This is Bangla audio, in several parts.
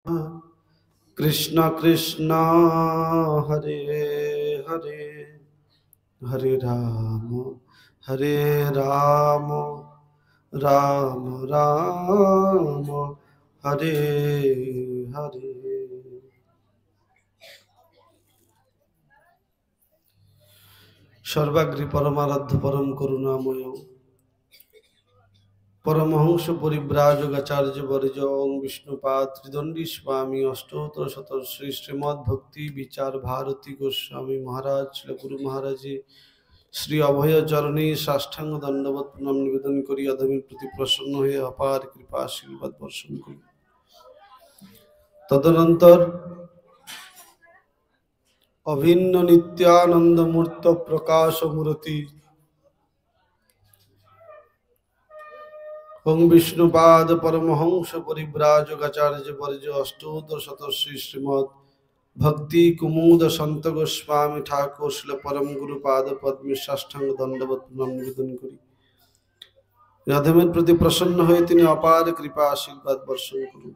कृष्ण कृष्ण हरे हरे हरे हरे राम राम राम हरे हरे। सर्वाग्रि परमाराध्य परम करुणामय परमहंस परिव्राजकाचार्य वर्य ओं विष्णुपाद त्रिदंडी स्वामी अष्टोत्तर शत श्री श्रीमद् भक्ति विचार भारती गोस्वामी महाराज श्री गुरु महाराज जी श्री अभय चरणी साष्टांग दंडवत प्रणाम निवेदन करी अधमी प्रति प्रसन्न हुए अपार कृपा आशीर्वाद वर्षण करी। तदनंतर अभिन्न नित्यानंद मूर्त प्रकाश मूर्ति ओं विष्णुपाद परमहंस परिव्राजकाचार्य वर्य अष्टोत्तर शत श्री श्रीमद् भक्ति कुमुद संत गोस्वामी ठाकुर शिल परम गुरुपाद पद्मे साष्टांग दंडवत प्रणाम निवेदन करी। यादवेर प्रति प्रसन्न हुए तिनि अपार कृपा आशीर्वाद वर्षण करुन।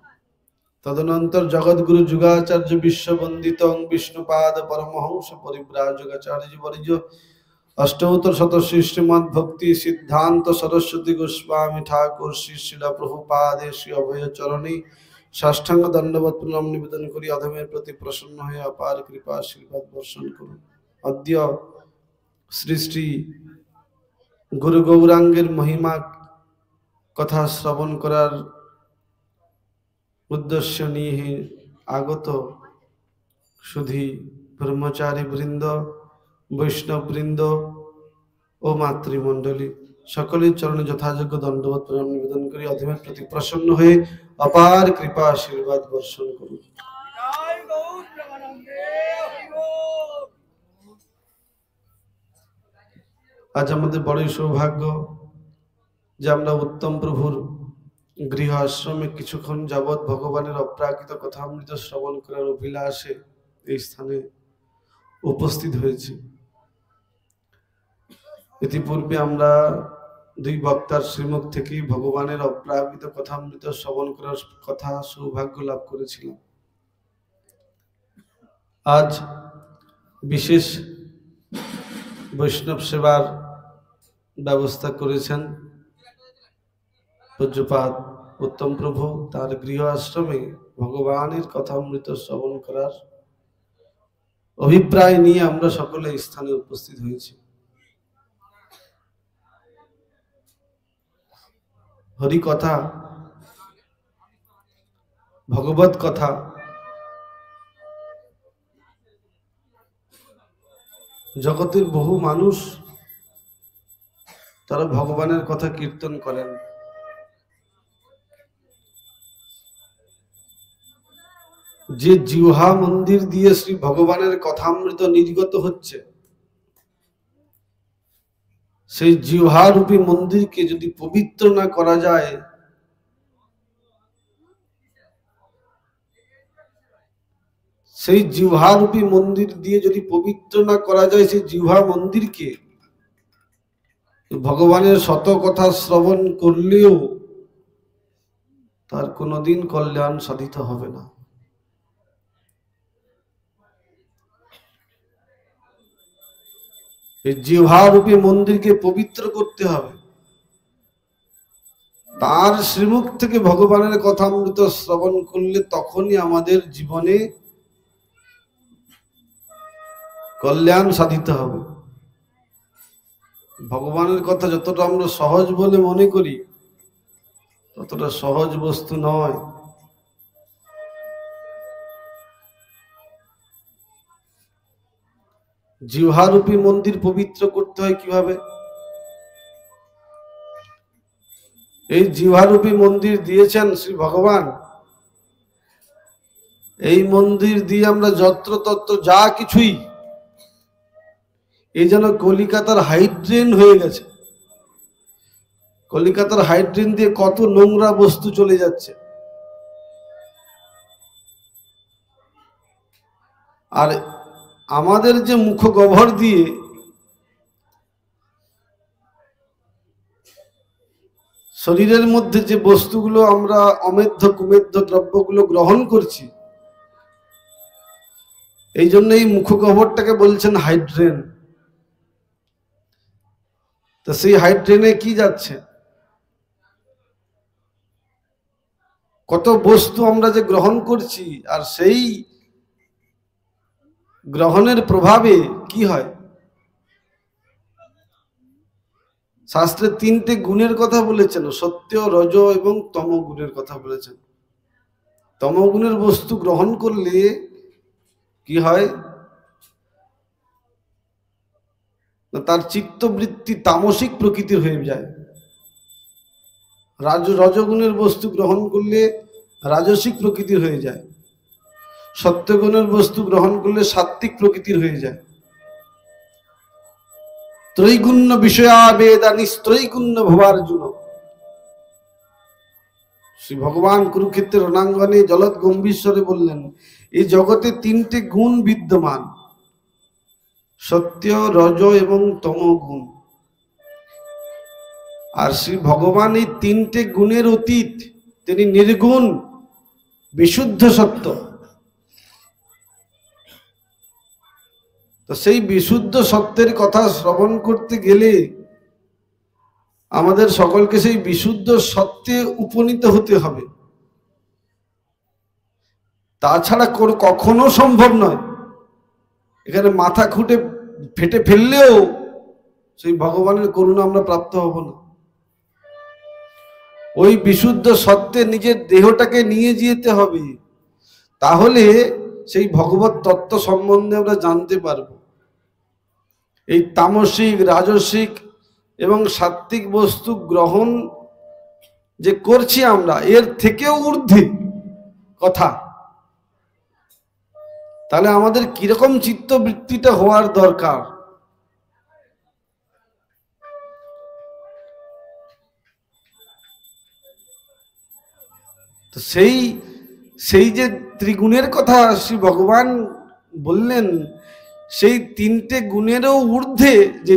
तदनंतर जगद्गुरु जुगाचार्य विश्ववंदित विष्णुपाद परमहंस परिव्राजकाचार्य वर्य अष्टोत्तर शत श्री श्रीमद् भक्ति सिद्धांत सरस्वती गोस्वामी ठाकुर श्री शिला प्रभुपाद श्री अभय चरणी साष्टांग दंडवत प्रणाम निवेदन करी अधमेर प्रति प्रसन्न हुए अपार कृपा आशीर्वाद वर्षण करुन। अद्य श्री श्री गुरु गौरांगेर महिमा कथा श्रवण करार उद्देश्य निये आगत सुधी ब्रह्मचारी वृंद वैष्णव वृंद ओ मातृमंडली सकलेर चरणे यथायोग्य दंडवत प्रणाम निवेदन करी अधमेर प्रति प्रसन्न हुए अपार कृपा आशीर्वाद वर्षण करुन। आज आमादेर बड़ई सौभाग्य जे आमरा उत्तम प्रभुर गृह आश्रमे किछुक्षण जाबत भगवानेर अप्राकृत कथामृत श्रवण करार अभिलाषे এই স্থানে উপস্থিত হয়েছি। ইতিপূর্বে আমরা দুই বক্তার শ্রীমুখ থেকে ভগবানের অপ্রাকৃত কথামৃত শ্রবণ করার কথা সৌভাগ্য লাভ করেছিলাম। আজ বিশেষ বৈষ্ণব সেবার ব্যবস্থা করেছেন পূজ্যপাদ উত্তম প্রভু। তার গৃহ আশ্রমে ভগবানের কথামৃত শ্রবণ করার অভিপ্রায় নিয়ে আমরা সকলে স্থানে উপস্থিত হয়েছি। হরি কথা ভগবত কথা জগতের বহু মানুষ তারা ভগবানের কথা কীর্তন করেন, যে জিহ্বা মন্দির দিয়ে শ্রী ভগবানের কথামৃত নির্গত হচ্ছে সেই জিহ্বারূপী মন্দিরকে যদি পবিত্র না করা যায়, সেই জিহ্বারূপী মন্দির দিয়ে যদি পবিত্র না করা যায় সেই জিহ্বা মন্দিরকে, ভগবানের শত কথা শ্রবণ করলেও তার কোনোদিন কল্যাণ সাধিত হবে না। এই জিহ্বারূপী মন্দিরকে পবিত্র করতে হবে, তার শ্রীমুখ থেকে ভগবানের কথামৃত শ্রবণ করলে তখনই আমাদের জীবনে কল্যাণ সাধিত হবে। ভগবানের কথা যতটা আমরা সহজ বলে মনে করি ততটা সহজ বস্তু নয়। জিহ্বারূপী মন্দির পবিত্র করতে হয় কিভাবে? এই জিহ্বারূপী মন্দির দিয়েছেন শ্রী ভগবান। এই মন্দির দিয়ে আমরা যত্রতত্র যা কিছুই, এই যেন কলিকাতার হাইড্রেন হয়ে গেছে। কলিকাতার হাইড্রেন দিয়ে কত নোংরা বস্তু চলে যাচ্ছে, আর আমাদের যে মুখগহ্বর দিয়ে শরীরের মধ্যে যে বস্তুগুলো আমরা অমেধ্য কুমেধ্য দ্রব্যগুলো গ্রহণ করছি, এই জন্য এই মুখগহ্বরটাকে বলছেন হাইড্রেন। তো সেই হাইড্রেনে কি যাচ্ছে? কত বস্তু আমরা যে গ্রহণ করছি, আর সেই গ্রহণের প্রভাবে কি হয়? শাস্ত্রে তিনটে গুণের কথা বলেছেন, সত্য, রজ এবং তম গুণের কথা বলেছেন। তম গুণের বস্তু গ্রহণ করলে কি হয়? তার চিত্তবৃত্তি তামসিক প্রকৃতির হয়ে যায়। রজগুণের বস্তু গ্রহণ করলে রাজসিক প্রকৃতির হয়ে যায়। সত্যগুণের বস্তু গ্রহণ করলে সাত্ত্বিক প্রকৃতির হয়ে যায়। ত্রৈগুণ্য বিষয়াবেদা নিস্ত্রৈগুণ্য ভবার্জুন। শ্রী ভগবান কুরুক্ষেত্রের রণাঙ্গনে জলদ গম্ভীরস্বরে বললেন, এই জগতে তিনটে গুণ বিদ্যমান, সত্য, রজ এবং তম গুণ। আর শ্রী ভগবান এই তিনটে গুণের অতীত, তিনি নির্গুণ বিশুদ্ধ সত্য। তো সেই বিশুদ্ধ সত্যের কথা শ্রবণ করতে গেলে আমাদের সকলকে সেই বিশুদ্ধ সত্যে উপনীত হতে হবে। তাছাড়া কখনো সম্ভব নয়। এখানে মাথা খুঁটে ফেটে ফেললেও সেই ভগবানের করুণা আমরা প্রাপ্ত হব না। ওই বিশুদ্ধ সত্যে নিজের দেহটাকে নিয়ে যেতে হবে, তাহলে সেই ভগবত তত্ত্ব সম্বন্ধে আমরা জানতে পারব। এই তামসিক, রাজসিক এবং সাত্ত্বিক বস্তু গ্রহণ যে করছি আমরা, এর থেকেও ঊর্ধ্বে কথা। তাহলে আমাদের কিরকম চিত্তবৃত্তিটা হওয়ার দরকার? তো সেই যে ত্রিগুণের কথা শ্রী ভগবান বললেন, সেই তিনটে গুণেরও ঊর্ধ্বে যে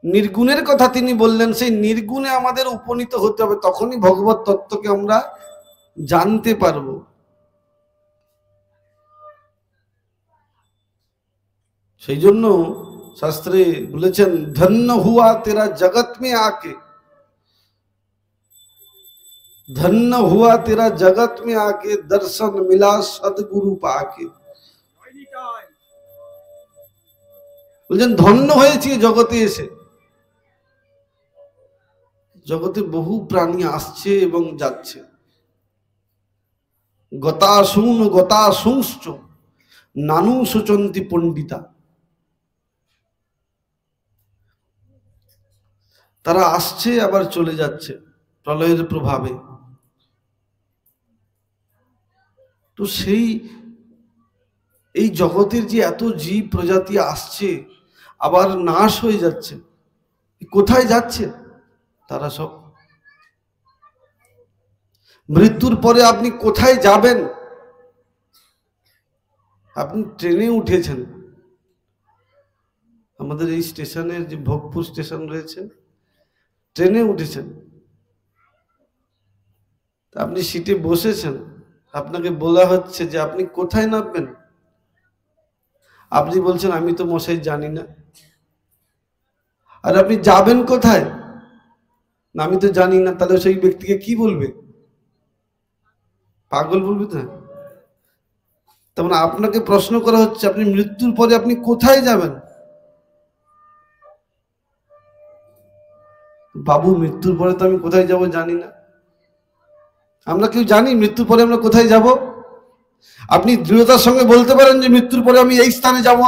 নির্গুণের কথা তিনি বললেন, সেই নির্গুণে আমাদের উপনীত হতে হবে, তখনই ভগবত তত্ত্বকে আমরা জানতে পারব। সেই জন্য শাস্ত্রে বলেছেন, ধন্য হুয়া তেরা জগৎ মে আকে, ধন্য হুয়া তেরা জগৎ মে আকে, দর্শন মিলা সদগুরু পাকে। বলছেন ধন্য হয়েছে জগতে এসে। জগতে বহু প্রাণী আসছে এবং যাচ্ছে। গতাসুন গতাসুংশ্চ নানু সুচন্তি পণ্ডিতা। তারা আসছে আবার চলে যাচ্ছে প্রলয়ের প্রভাবে। তো এই জগতের যে এত জীব প্রজাতি আসছে আবার নাশ হয়ে যাচ্ছে, কোথায় যাচ্ছে তারা সব? মৃত্যুর পরে আপনি কোথায় যাবেন? আপনি ট্রেনে উঠেছেন, আমাদের এই স্টেশনের যে ভোগপুর স্টেশন রয়েছে, ট্রেনে উঠেছেন, আপনি সিটে বসেছেন, আপনাকে বলা হচ্ছে যে আপনি কোথায় নামবেন। আপনি বলছেন আমি তো মশাই জানি না। আর আপনি যাবেন কোথায়? না আমি তো জানি না। তাহলে সেই ব্যক্তিকে কি বলবে? পাগল বলবে না? তার মানে আপনাকে প্রশ্ন করা হচ্ছে আপনি মৃত্যুর পরে আপনি কোথায় যাবেন? বাবু মৃত্যুর পরে তো আমি কোথায় যাব জানি না। আমরা কেউ জানি মৃত্যুর পরে আমরা কোথায় যাব? আপনি দৃঢ়তার সঙ্গে বলতে পারেন যে মৃত্যুর পরে আমি এই স্থানে যাব।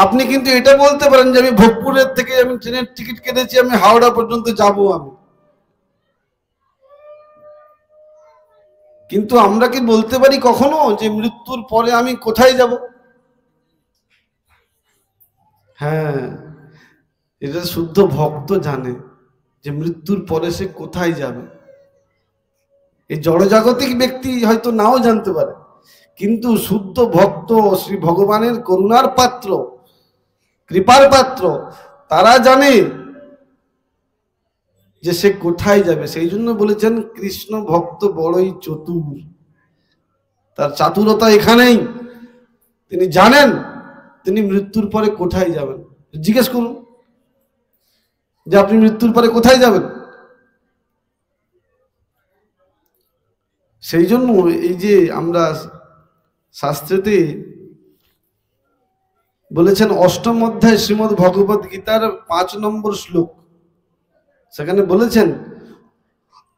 আপনি কিন্তু এটা বলতে পারেন যে আমি ভোগপুরের থেকে আমি ট্রেনের টিকিট কেটেছি, আমি হাওড়া পর্যন্ত যাব। কিন্তু আমরা কি বলতে পারি কখনো যে মৃত্যুর পরে আমি কোথায় যাব? হ্যাঁ, এটা শুদ্ধ ভক্ত জানে যে মৃত্যুর পরে সে কোথায় যাবে। এই জড়জাগতিক ব্যক্তি হয়তো নাও জানতে পারে, কিন্তু শুদ্ধ ভক্ত, শ্রী ভগবানের করুণার পাত্র, কৃপার পাত্র, তারা জানে যে সে কোথায় যাবে। সেই জন্য বলেছেন কৃষ্ণ ভক্ত বড়ই চতুর, তার চাতুরতা এখানেই। তিনি জানেন তিনি মৃত্যুর পরে কোথায় যাবেন। জিজ্ঞেস করুন যে আপনি মৃত্যুর পরে কোথায় যাবেন। সেই জন্য এই যে আমরা শাস্ত্রেতে বলেছেন অষ্টম অধ্যায় শ্রীমদ্ ভগবত গীতার 5 নম্বর শ্লোক, সেখানে বলেছেন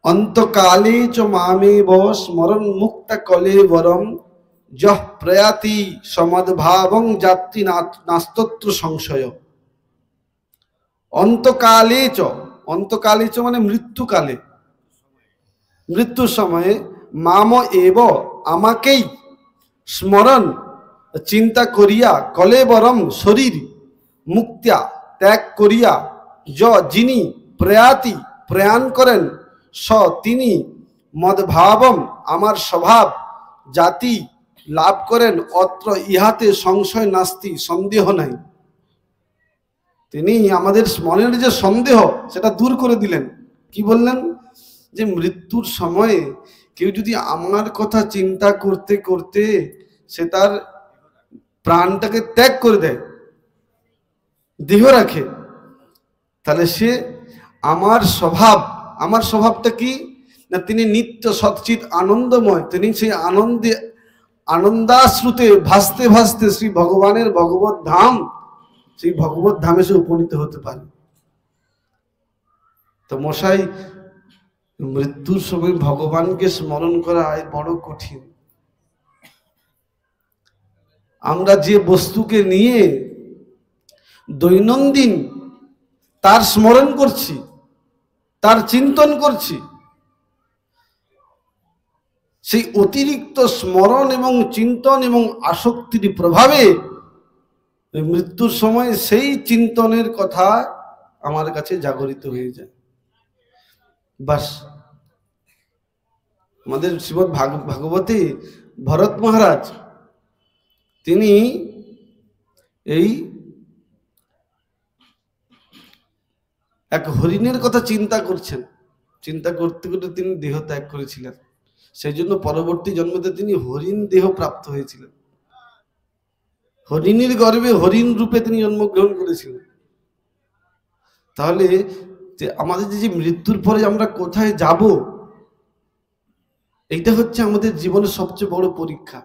অন্তকালে চ মামেব স্মরণ মুক্তা কলেবরম যহ প্রয়াতি সমদ্ভাবং যাত্রী নাস্তত্র সংশয়। অন্তকালে চ, অন্তকালে চ মানে মৃত্যুকালে, মৃত্যুর সময়ে মাম এব আমাকেই স্মরণ চিন্তা করিয়া কলেবরম শরীর মুক্তিয়া ত্যাগ করিয়া যিনি প্রয়াতি প্রয়াণ করেন স তিনি মদভাবম আমার স্বভাব জাতি লাভ করেন অত্র ইহাতে সংশয় নাস্তি, সন্দেহ নাই। তিনি আমাদের মনের যে সন্দেহ সেটা দূর করে দিলেন। কি বললেন? যে মৃত্যুর সময়ে কেউ যদি আমার কথা চিন্তা করতে করতে সে তার প্রাণটাকে ত্যাগ করে দেয়, দেহ রাখে, তাহলে সে আমার স্বভাব, আমার স্বভাবটা কি না তিনি নিত্য সচ্চিত আনন্দময়, তিনি সেই আনন্দে আনন্দাশ্রুতে ভাসতে ভাসতে শ্রী ভগবানের ভগবত ধাম, সেই ভগবত ধামে সে উপনীত হতে পারে। তো মশাই মৃত্যুর সময় ভগবানকে স্মরণ করা বড় কঠিন। আমরা যে বস্তুকে নিয়ে দৈনন্দিন তার স্মরণ করছি, তার চিন্তন করছি, সেই অতিরিক্ত স্মরণ এবং চিন্তন এবং আসক্তির প্রভাবে মৃত্যুর সময় সেই চিন্তনের কথা আমার কাছে জাগরিত হয়ে যায়। বাস আমাদের শ্রীমদ্ ভাগবতে ভরত মহারাজ তিনি এই এক হরিণের কথা চিন্তা করছেন, চিন্তা করতে করতে তিনি দেহ ত্যাগ করেছিলেন। সেই জন্য পরবর্তী জন্মতে তিনি হরিণ দেহ প্রাপ্ত হয়েছিলেন। হরিণীর গর্ভে হরিণ রূপে তিনি জন্মগ্রহণ করেছিলেন। তাহলে যে আমাদের যে মৃত্যুর পরে আমরা কোথায় যাব, এইটা হচ্ছে আমাদের জীবনের সবচেয়ে বড় পরীক্ষা।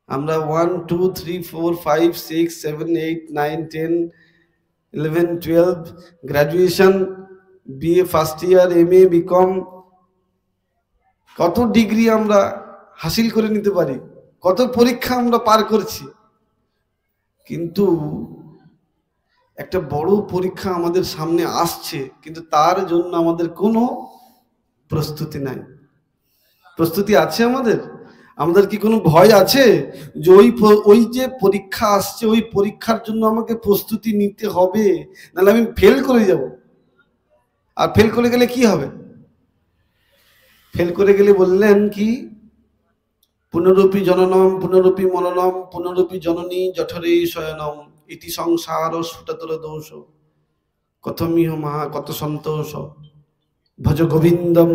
আমরা 1 2 3 4 5 6 7 8 9 10 11 12 graduation, BA first year, MA, BCom, কত ডিগ্রি আমরা হাসিল করে নিতে পারি, কত পরীক্ষা আমরা পার করছি, কিন্তু একটা বড় পরীক্ষা আমাদের সামনে আসছে, কিন্তু তার জন্য আমাদের কোনো প্রস্তুতি নাই। প্রস্তুতি আছে আমাদের? আমাদের কি কোনো ভয় আছে যে ওই যে পরীক্ষা আসছে ওই পরীক্ষার জন্য আমাকে প্রস্তুতি নিতে হবে, নাহলে আমি ফেল করে যাব? আর ফেল করে গেলে কি হবে? ফেল করে গেলে বললেন কি, পুনরূপী জননম পুনরূপী মননম পুনরূপী জননী জঠরে শয়নম ইতি সংসার সুততর দোষ কথমিহ মহা কত সন্তোষ ভজ গোবিন্দম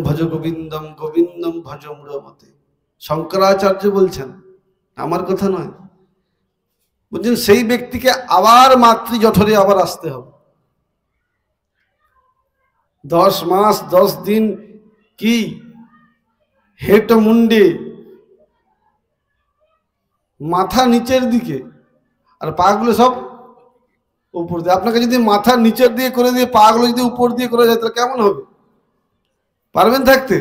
গোবিন্দম ভজ মূঢ়মতে। শঙ্করাচার্য বলছেন, আমার কথা নয়, বলছেন সেই ব্যক্তিকে আবার মাতৃ জঠরে আবার আসতে হবে। 10 মাস 10 দিন কি হেট মুন্ডে, মাথা নিচের দিকে আর পাগুলো সব উপর দিয়ে। আপনাকে যদি মাথা নিচের দিয়ে করে দিয়ে পাগুলো যদি উপর দিয়ে করে যায় তাহলে কেমন হবে? পারবেন থাকতে?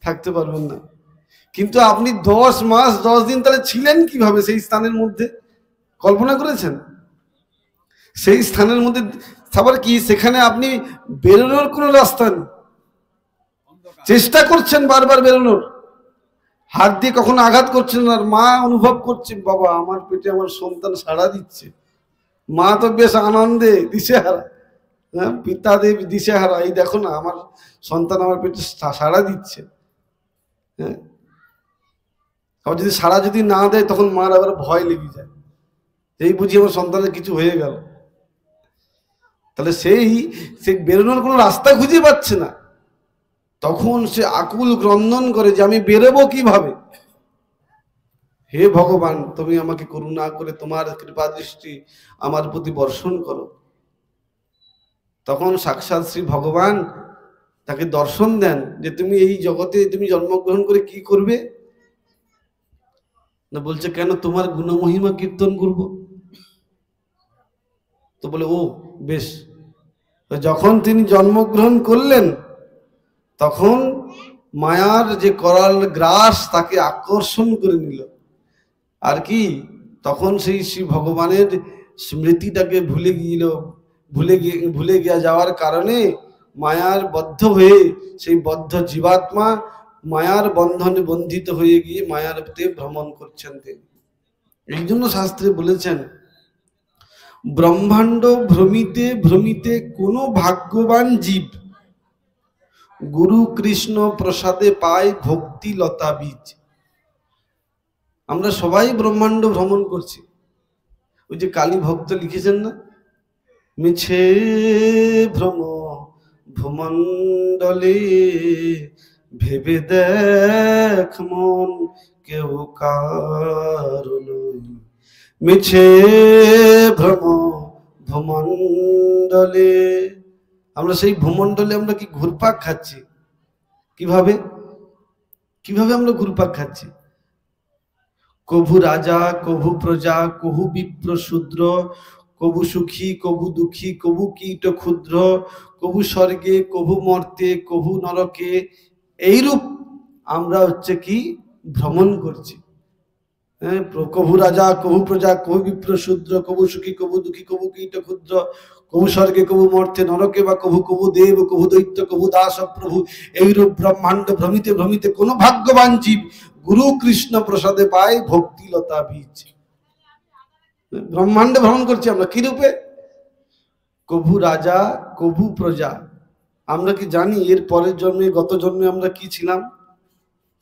থাকতে পারবেন না। কিন্তু আপনি 10 মাস 10 দিন তাহলে ছিলেন কিভাবে সেই স্থানের মধ্যে? কল্পনা করেছেন? সেই স্থানের মধ্যে আবার কি সেখানে আপনি বেরোনোর কোনো রাস্তা নেই, চেষ্টা করছেন বারবার বেরোনোর, হাত দিয়ে কখনো আঘাত করছেন, আর মা অনুভব করছেন বাবা আমার পেটে আমার সন্তান সাড়া দিচ্ছে। মা তো বেশ আনন্দে দিশেহারা, হ্যাঁ, পিতা দেব দিশেহারা, এই দেখো না আমার সন্তান আমার পেটে সাড়া দিচ্ছে। হ্যাঁ, আবার যদি সাড়া যদি না দেয় তখন মার আবার ভয় লেগে যায়, এই বুঝি আমার সন্তানের কিছু হয়ে গেল। তাহলে সে বেরোনোর কোনো রাস্তা খুঁজে পাচ্ছে না। তখন সে আকুল ক্রন্দন করে যে আমি বেরোবো কিভাবে। হে ভগবান, তুমি আমাকে করুণা করে তোমার কৃপা দৃষ্টি আমার প্রতি বর্ষণ করো। তখন সাক্ষাৎ শ্রী ভগবান তাকে দর্শন দেন যে তুমি এই জগতে তুমি জন্মগ্রহণ করে কি করবে। না বলছে কেন, তোমার গুণমহিমা কীর্তন করব। তো বলে ও বেশ। যখন তিনি জন্মগ্রহণ করলেন তখন মায়ার যে করাল গ্রাস তাকে আকর্ষণ করে নিল। আর কি, তখন সেই শ্রী ভগবানের স্মৃতিটাকে ভুলে গিয়ে যাওয়ার কারণে মায়ার বদ্ধ হয়ে সেই বদ্ধ জীবাত্মা মায়ার বন্ধনে বন্ধিত হয়ে গিয়ে মায়ার তে ভ্রমণ করছেন তিনি। এই জন্য শাস্ত্রে বলেছেন, ব্রহ্মাণ্ড ভ্রমিতে ভ্রমিতে কোনো ভাগ্যবান জীব গুরু কৃষ্ণ প্রসাদে পায় ভক্তি লতা বীজ। আমরা সবাই ব্রহ্মাণ্ড ভ্রমণ করছি। ওই যে কালী ভক্ত লিখেছেন না, মিছে ভ্রম ভূমণ্ডলে ভেবে দেখ মন কেউ কারণ, মিছে ভ্রম ভূমণ্ডলে। আমরা সেই ভূমণ্ডলে আমরা কি ঘুরপাক খাচ্ছি। কিভাবে আমরা ঘুরপাক খাচ্ছি। কভু রাজা কভু প্রজা কভু বিপ্র শূদ্র, কভু সুখী কভু দুঃখী কভু কীট ক্ষুদ্র, কভু স্বর্গে কভু মর্তে কভু নরকে। এইরূপ আমরা হচ্ছে কি ভ্রমণ করছি। কভু রাজা কভু প্রজা কভু বিপ্র শূদ্র, কভু সুখী কভু দুঃখী কভু কীট ক্ষুদ্র, কভু স্বর্গে কভু মর্তে নরকে বা কভু কভু দেব কভু দৈত্য কভু দাস প্রভু। এইরূপ ব্রহ্মাণ্ড ভ্রমিতে ভ্রমিতে কোন ভাগ্যবান জীব গুরু কৃষ্ণ প্রসাদে পায় ভক্তি লতা বীজ। ব্রহ্মাণ্ডে ভ্রমণ করছি আমরা কি রূপে, কভু রাজা কভু প্রজা। আমরা কি জানি এর পরের জন্মে গত জন্মে আমরা কি ছিলাম?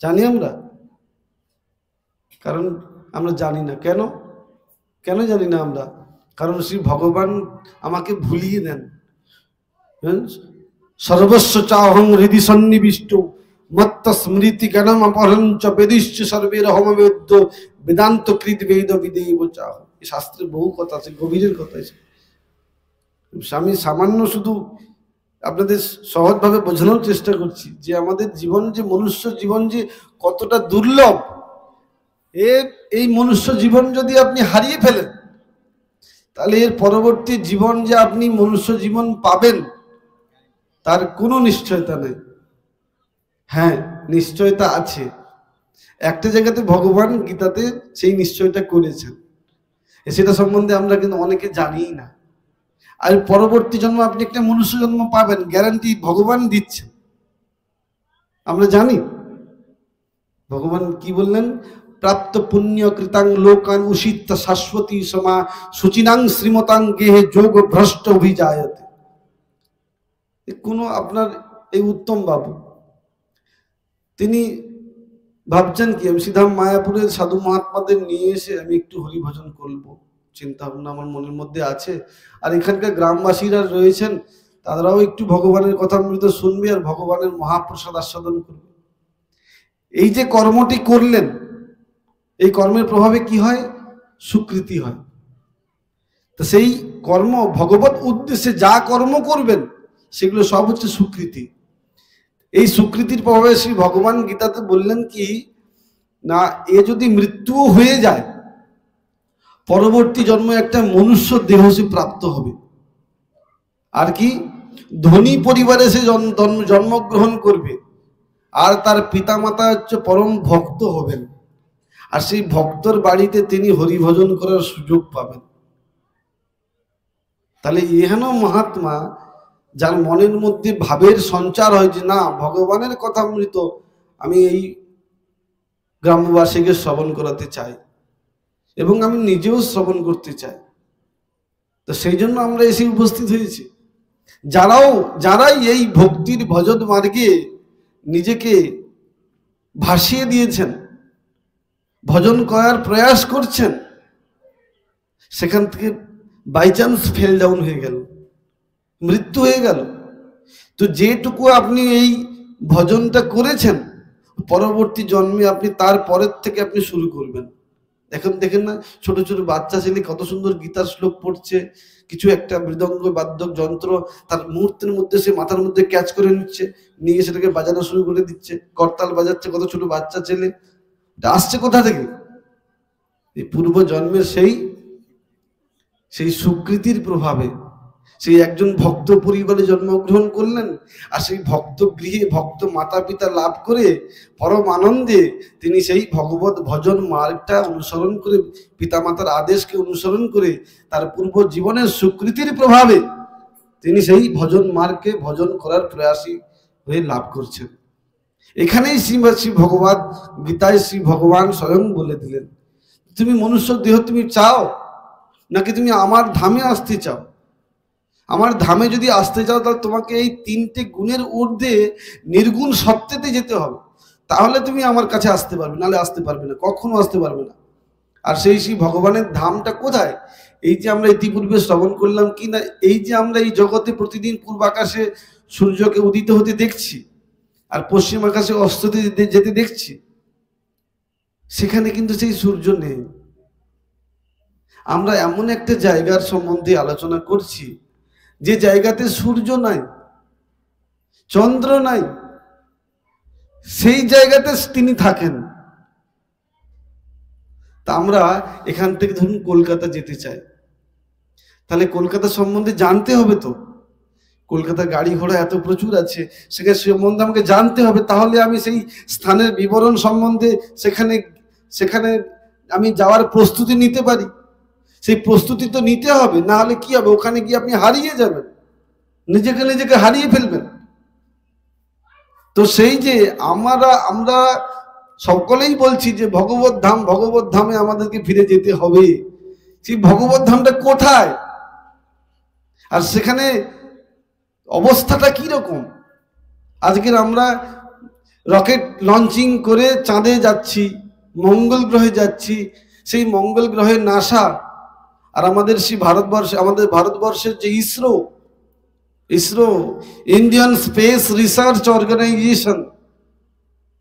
জানি আমরা? কারণ আমরা জানি না। কেন জানি না আমরা? কারণ শ্রী ভগবান আমাকে ভুলিয়ে দেন। সর্বস্ব চাহং হৃদি সন্নিবিষ্ট মত্ত স্মৃতি জ্ঞানম অপহরঞ্চ বেদিশ্চ সর্বের হমবেদ্য বেদান্ত কৃত বেদ বিদেব চাহ। এই শাস্ত্রে বহু কথা আছে, গভীরের কথা আছে। আমি সামান্য শুধু আপনাদের সহজভাবে বোঝানোর চেষ্টা করছি যে আমাদের জীবন, যে মনুষ্য জীবন যে কতটা দুর্লভ। এই মনুষ্য জীবন যদি আপনি হারিয়ে ফেলেন তাহলে এর পরবর্তী জীবন যে আপনি মনুষ্য জীবন পাবেন তার কোনো নিশ্চয়তা নেই। হ্যাঁ, নিশ্চয়তা আছে। একটা জায়গাতে ভগবান গীতাতে সেই নিশ্চয়তা করেছেন, সেটা সম্বন্ধে আমরা কিন্তু অনেকে জানিই না। আর পরবর্তী জন্ম আপনি একটা মনুষ্য জন্ম পাবেন, গ্যারান্টি ভগবান দিচ্ছেন। আমরা জানি ভগবান কি বললেন, প্রাপ্ত পুণ্য কৃতাং লোকান উষিত শাশ্বতী সমা সুচিনাং শ্রীমতাং গেহে যোগ ভ্রষ্ট অভিজায়তে। কোনো আপনার এই উত্তম বাবু তিনি ভাবছেন কি আমি সিধা মায়াপুরের সাধু মহাত্মাদের নিয়ে এসে আমি একটু হরি ভজন করবো, চিন্তা ভাবনা আমার মনের মধ্যে আছে। আর এখানকার গ্রামবাসীরা রয়েছেন, তারাও একটু ভগবানের কথা মৃত শুনবে আর ভগবানের মহাপ্রসাদ আস্বাদন করবে। এই যে কর্মটি করলেন, এই কর্মের প্রভাবে কি হয়? স্বীকৃতি হয়। তো সেই কর্ম ভগবত উদ্দেশ্যে যা কর্ম করবেন সেগুলো সব হচ্ছে স্বীকৃতি। এই স্বীকৃতির প্রভাবে শ্রী ভগবান গীতাতে বললেন কি না, এ যদি মৃত্যু হয়ে যায় পরবর্তী জন্মে একটা মনুষ্য দেহ সে প্রাপ্ত হবে। আর কি, ধনী পরিবারে সে জন্মগ্রহণ করবে আর তার পিতামাতা হচ্ছে পরম ভক্ত হবেন, আর সেই ভক্তর বাড়িতে তিনি হরিভজন করার সুযোগ পাবেন। তাহলে এহেন মহাত্মা যার মনের মধ্যে ভাবের সঞ্চার হয় যে না ভগবানের কথা অমৃত আমি এই গ্রামবাসীকে শ্রবণ করাতে চাই এবং আমি নিজেও শ্রবণ করতে চাই, তো সেই জন্য আমরা এসে উপস্থিত হয়েছি। যারাই এই ভক্তির ভজন মার্গে নিজেকে ভাসিয়ে দিয়েছেন, ভজন করার প্রয়াস করছেন, সেখান থেকে বাই চান্স ফেল ডাউন হয়ে গেল, মৃত্যু হয়ে গেল। তো যেটুকু আপনি এই ভজনটা করেছেন, পরবর্তী জন্মে আপনি তার পরের থেকে আপনি শুরু করবেন। এখন দেখেন না, ছোট ছোট বাচ্চা ছেলে কত সুন্দর গীতার শ্লোক পড়ছে, কিছু একটা মৃদঙ্গ বাদ্যক যন্ত্র তার মুহূর্তের মধ্যে সে মাথার মধ্যে ক্যাচ করে নিচ্ছে, নিয়ে সেটাকে বাজানো শুরু করে দিচ্ছে, করতাল বাজাচ্ছে কত ছোট বাচ্চা ছেলে। এটা আসছে কোথা থেকে? এই পূর্ব জন্মের সেই সুকৃতির প্রভাবে। সেই একজন ভক্ত পরিবারে জন্মগ্রহণ করলেন, আর সেই ভক্ত গৃহে ভক্ত মাতা পিতা লাভ করে পরম আনন্দে তিনি সেই ভগবত ভজন মার্গটা অনুসরণ করে, পিতামাতার আদেশকে অনুসরণ করে, তার পূর্ব জীবনের সুকৃতির প্রভাবে তিনি সেই ভজন মার্গকে ভজন করার প্রয়াসী হয়ে লাভ করছেন। এখানেই শ্রী ভগবত গীতায় শ্রী ভগবান স্বয়ং বলে দিলেন, তুমি মনুষ্য দেহ তুমি চাও, নাকি তুমি আমার ধামে আসতে চাও? আমার ধামে যদি আসতে চাও, তাহলে তোমাকে এই তিনটে গুণের ঊর্ধ্বে নির্গুণ সত্যতে যেতে হবে, তাহলে তুমি আমার কাছে আসতে পারবে, নাহলে আসতে পারবে না, কখনো আসতে পারবে না। আর সেই ভগবানের ধামটা কোথায়? এই যে আমরা ইতিপূর্বে শ্রবণ করলাম কি না, এই যে আমরা এই জগতে প্রতিদিন পূর্ব আকাশে সূর্যকে উদিত হতে দেখছি, আর পশ্চিম আকাশে অস্ত যেতে দেখছি, সেখানে কিন্তু সেই সূর্য নেই। আমরা এমন একটা জায়গার সম্বন্ধে আলোচনা করছি যে জায়গাতে সূর্য নাই, চন্দ্র নাই, সেই জায়গাতে তিনি থাকেন। তা আমরা এখান থেকে ধরুন কলকাতা যেতে চাই, তাহলে কলকাতা সম্বন্ধে জানতে হবে তো। কলকাতা গাড়ি ঘোড়া এত প্রচুর আছে, সেখানে সম্বন্ধে আমাকে জানতে হবে, তাহলে আমি সেই স্থানের বিবরণ সম্বন্ধে সেখানে আমি যাওয়ার প্রস্তুতি নিতে পারি। সেই প্রস্তুতি তো নিতে হবে, না হলে কি হবে? ওখানে গিয়ে আপনি হারিয়ে যাবেন, নিজেকে হারিয়ে ফেলবেন। তো সেই যে আমরা সকলেই বলছি যে ভগবত ধামে আমাদেরকে ফিরে যেতে হবে। সেই ভগবত ধামটা কোথায়, আর সেখানে অবস্থাটা কি রকম? আজকের আমরা রকেট লঞ্চিং করে চাঁদে যাচ্ছি, মঙ্গল গ্রহে যাচ্ছি। সেই মঙ্গল গ্রহে নাসা, আর আমাদের আমাদের ভারতবর্ষের যে ISRO Indian space research organisation,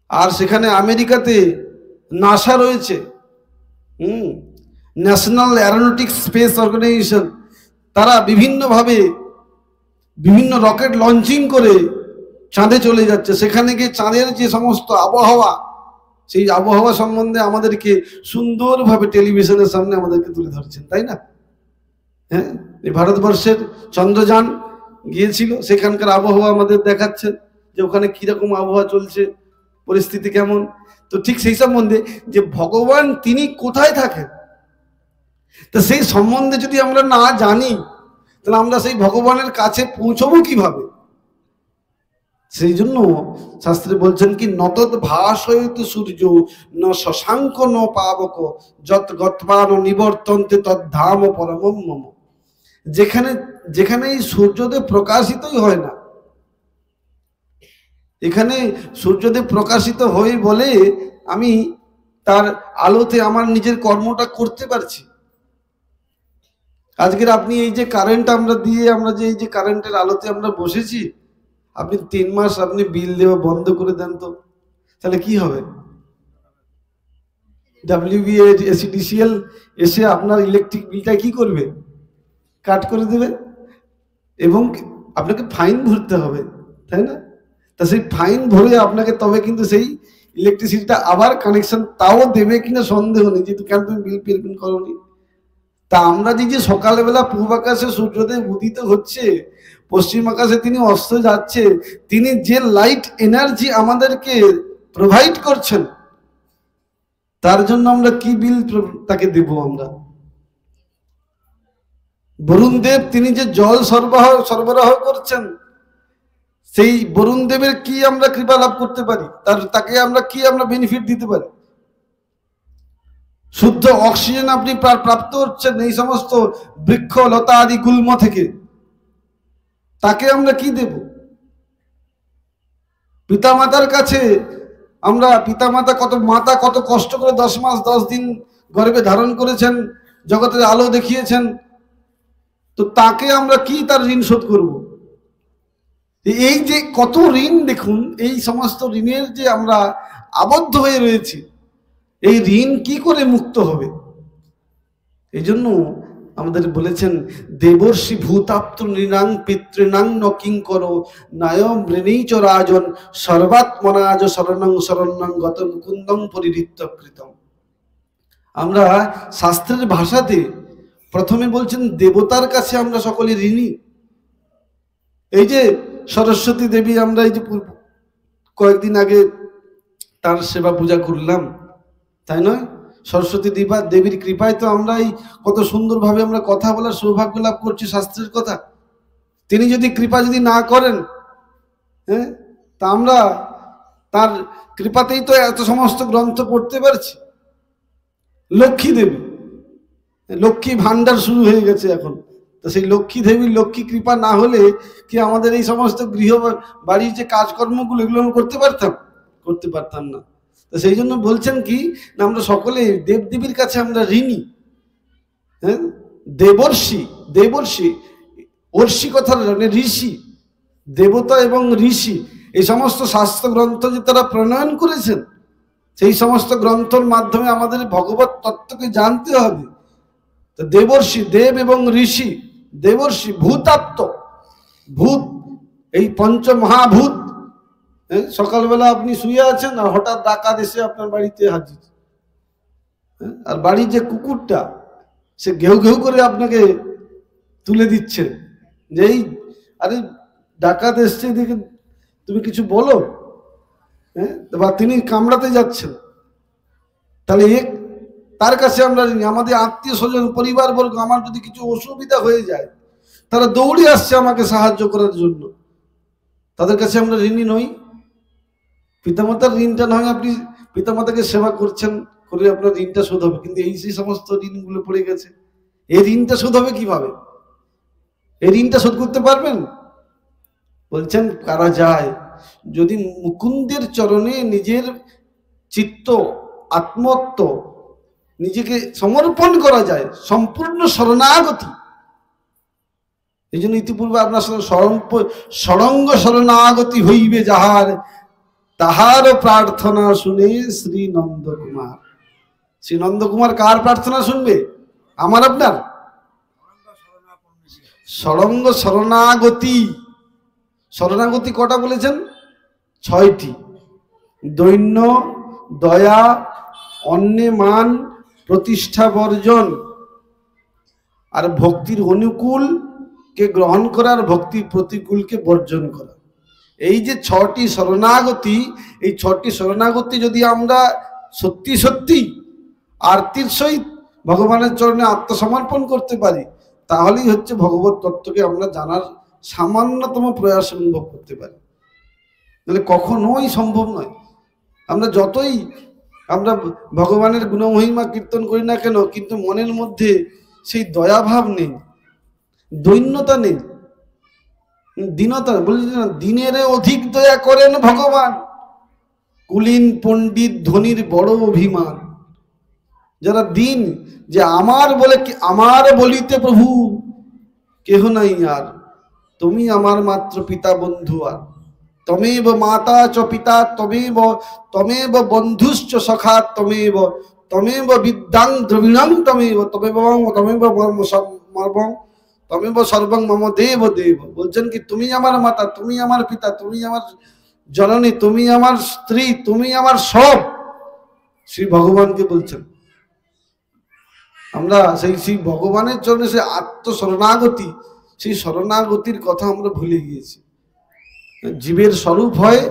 আর সেখানে আমেরিকাতে নাসা রয়েছে, ন্যাশনাল অ্যারোনটিক্স স্পেস অর্গানাইজেশন। তারা বিভিন্নভাবে বিভিন্ন রকেট লঞ্চিং করে চাঁদে চলে যাচ্ছে। সেখানে গিয়ে চাঁদের যে সমস্ত আবহাওয়া, সেই আবহাওয়া সম্বন্ধে আমাদেরকে সুন্দরভাবে টেলিভিশনের সামনে আমাদেরকে তুলে ধরছেন, তাই না? হ্যাঁ, এই ভারতবর্ষের চন্দ্রযান গিয়েছিল, সেখানকার আবহাওয়া আমাদের দেখাচ্ছে যে ওখানে কিরকম আবহাওয়া চলছে, পরিস্থিতি কেমন। তো ঠিক সেই সম্বন্ধে যে ভগবান তিনি কোথায় থাকেন, তো সেই সম্বন্ধে যদি আমরা না জানি, তাহলে আমরা সেই ভগবানের কাছে পৌঁছবো কিভাবে? সেই জন্য শাস্ত্রে বলছেন কি, নতদ ভাসয়ত সূর্য ন শশাঙ্ক ন পাবক যত গতমান নিবর্তন্তে তদ্ধাম পরমম মম। যেখানে এই সূর্যদেব প্রকাশিতই হয় না, এখানে সূর্যদেব প্রকাশিত হয়ে বলে আমি তার আলোতে আমার নিজের কর্মটা করতে পারছি। আজকের আপনি এই যে কারেন্ট আমরা যে এই যে কারেন্টের আলোতে আমরা বসেছি, আপনি 3 মাস আপনি বিল দেওয়া বন্ধ করে দেন তো, তাহলে কি হবে? WBA-SCDCL এসে আপনার ইলেকট্রিক বিলটা কি করবে? কাট করে দেবে, এবং আপনাকে ফাইন ভরতে হবে, তাই না? তা সেই ফাইন ভরে আপনাকে তবে কিন্তু সেই ইলেকট্রিসিটিটা আবার কানেকশন তাও দেবে কিনা সন্দেহ নেই, যেহেতু কেন তুমি বিল পেমেন্ট করোনি। তা আমরা যে সকালবেলা পূর্ব আকাশে সূর্যদেব উদিত হচ্ছে, পশ্চিম আকাশে তিনি অস্ত যাচ্ছে, তিনি যে লাইট এনার্জি আমাদেরকে প্রোভাইড করছেন, তার জন্য আমরা কি বিল তাকে দেব? আমরা বরুণ দেব তিনি যে জল সরবরাহ করছেন, সেই বরুণ দেবের কি আমরা কৃপা লাভ করতে পারি? তাকে আমরা কি বেনিফিট দিতে পারি? শুদ্ধ অক্সিজেন আপনি প্রাপ্ত হচ্ছেন এই সমস্ত বৃক্ষ লতা আদি গুল্ম থেকে, তাকে আমরা কি দেব? পিতামাতার কাছে পিতামাতা কত কষ্ট করে 10 মাস 10 দিন গর্ভে ধারণ করেছেন, জগতের আলো দেখিয়েছেন, তো তাকে আমরা কি তার ঋণ শোধ করব? এই যে কত ঋণ দেখুন, এই সমস্ত ঋণের যে আমরা আবদ্ধ হয়ে রয়েছি, এই ঋণ কি করে মুক্ত হবে? এই জন্য আমাদের বলেছেন, দেবর্ষি ভূতাপ্ত নৃণাং পিতৃণাং নকিং করো নায়ম ঋণীচ রাজন সর্বাত্মনাজ শরণং শরণং গত মুকুন্দং পরিঋত্যকৃতম। আমরা শাস্ত্রের ভাষাতে প্রথমে বলছেন দেবতার কাছে আমরা সকলে ঋণী। এই যে সরস্বতী দেবী, আমরা এই যে কয়েকদিন আগে তার সেবা পূজা করলাম, তাই নয়? সরস্বতী দেবীর কৃপায় তো আমরা এই কত সুন্দরভাবে আমরা কথা বলার সৌভাগ্য লাভ করছি শাস্ত্রের কথা। তিনি যদি কৃপা যদি না করেন, হ্যাঁ, তা আমরা তার কৃপাতেই তো এত সমস্ত গ্রন্থ পড়তে পারছি। লক্ষ্মী দেবী, লক্ষ্মী ভান্ডার শুরু হয়ে গেছে এখন। তো সেই লক্ষ্মী দেবীর লক্ষ্মী কৃপা না হলে কি আমাদের এই সমস্ত গৃহ বাড়ির যে কাজকর্মগুলো, এগুলো আমরা করতে পারতাম না। তো সেই জন্য বলছেন কি না, আমরা সকলে দেবদেবীর কাছে আমরা ঋণী। হ্যাঁ, দেবর্ষি, অর্ষি কথা মানে ঋষি, দেবতা এবং ঋষি, এই সমস্ত শাস্ত্র গ্রন্থ যে তারা প্রণয়ন করেছেন, সেই সমস্ত গ্রন্থের মাধ্যমে আমাদের ভগবত তত্ত্বকে জানতে হবে। তো দেবর্ষি, দেব এবং ঋষি, দেবর্ষি ভূতাপ্ত, ভূত, এই পঞ্চ মহাভূত। সকালবেলা আপনি শুয়ে আছেন আর হঠাৎ ডাকাত এসে আপনার বাড়িতে হাজির, আর বাড়ির যে কুকুরটা সে ঘেউ ঘেউ করে আপনাকে তুলে দিচ্ছে যে এই আরে ডাকাত এসছে, দেখে তুমি কিছু বলো, হ্যাঁ, বা তিনি কামড়াতে যাচ্ছেন। তাহলে তার কাছে আমরা আমাদের আত্মীয় স্বজন পরিবার বর্গ, আমার যদি কিছু অসুবিধা হয়ে যায়, তারা দৌড়ে আসছে আমাকে সাহায্য করার জন্য, তাদের কাছে আমরা ঋণী নই? পিতামাতার ঋণটা নয়, আপনি পিতামাতাকে সেবা করছেন, করে আপনার ঋণটা শোধ হবে, কিন্তু এই সেই সমস্ত ঋণগুলো পড়ে গেছে, এই ঋণটা শোধ হবে কিভাবে? এই ঋণটা শোধ করতে পারবেন? বলছেন কারা যায়, যদি মুকুন্দের চরণে নিজের চিত্ত আত্মত্ব নিজেকে সমর্পণ করা যায়, সম্পূর্ণ শরণাগতি। এই জন্য ইতিপূর্বে আপনার সাথে সরঙ্গ শরণাগতি হইবে যাহার, তাহার প্রার্থনা শুনে শ্রী নন্দকুমার। শ্রী নন্দকুমার কার প্রার্থনা শুনবে? আমার আপনার? সরঙ্গ শরণাগতি। শরণাগতি কটা বলেছেন? 6টি। দৈন্য, দয়া, অন্যে মান প্রতিষ্ঠা বর্জন, আর ভক্তির অনুকূল কে গ্রহণ করা, আর ভক্তির প্রতিকূলকে বর্জন করা। এই যে 6টি শরণাগতি, এই 6টি শরণাগতি যদি আমরা সত্যি সত্যি আরতির সহিত ভগবানের চরণে আত্মসমর্পণ করতে পারি, তাহলেই হচ্ছে ভগবত তত্ত্বকে আমরা জানার সামান্যতম প্রয়াস অনুভব করতে পারি। তাহলে কখনোই সম্ভব নয়। আমরা যতই আমরা ভগবানের গুণমহিমা কীর্তন করি না কেন, কিন্তু মনের মধ্যে সেই দয়াভাব নেই, দৈন্যতা নেই, দীনতা। বলছি না, দিনের অধিক দয়া করেন ভগবান, কুলীন পণ্ডিত ধনির বড় অভিমান। যারা দিন, যে আমার বলে, আমার বলিতে প্রভু কেহ নাই আর, তুমি আমার মাত্র পিতা বন্ধু আর, তমেব মাতা চ পিতা, তমেব বন্ধুশ্চ সখা, তমেব বিদ্যাং দ্রবিণং, তমেব সর্বং মম দেব দেব। বলছেন কি, তুমি আমার মাতা, তুমি আমার পিতা, তুমি আমার জননী, তুমি আমার স্ত্রী, তুমি আমার সব। শ্রী ভগবানকে বলছেন। আমরা সেই ভগবানের জন্য সে আত্মশরণাগতি, সেই শরণাগতির কথা আমরা ভুলে গিয়েছি। জীবের স্বরূপ হয়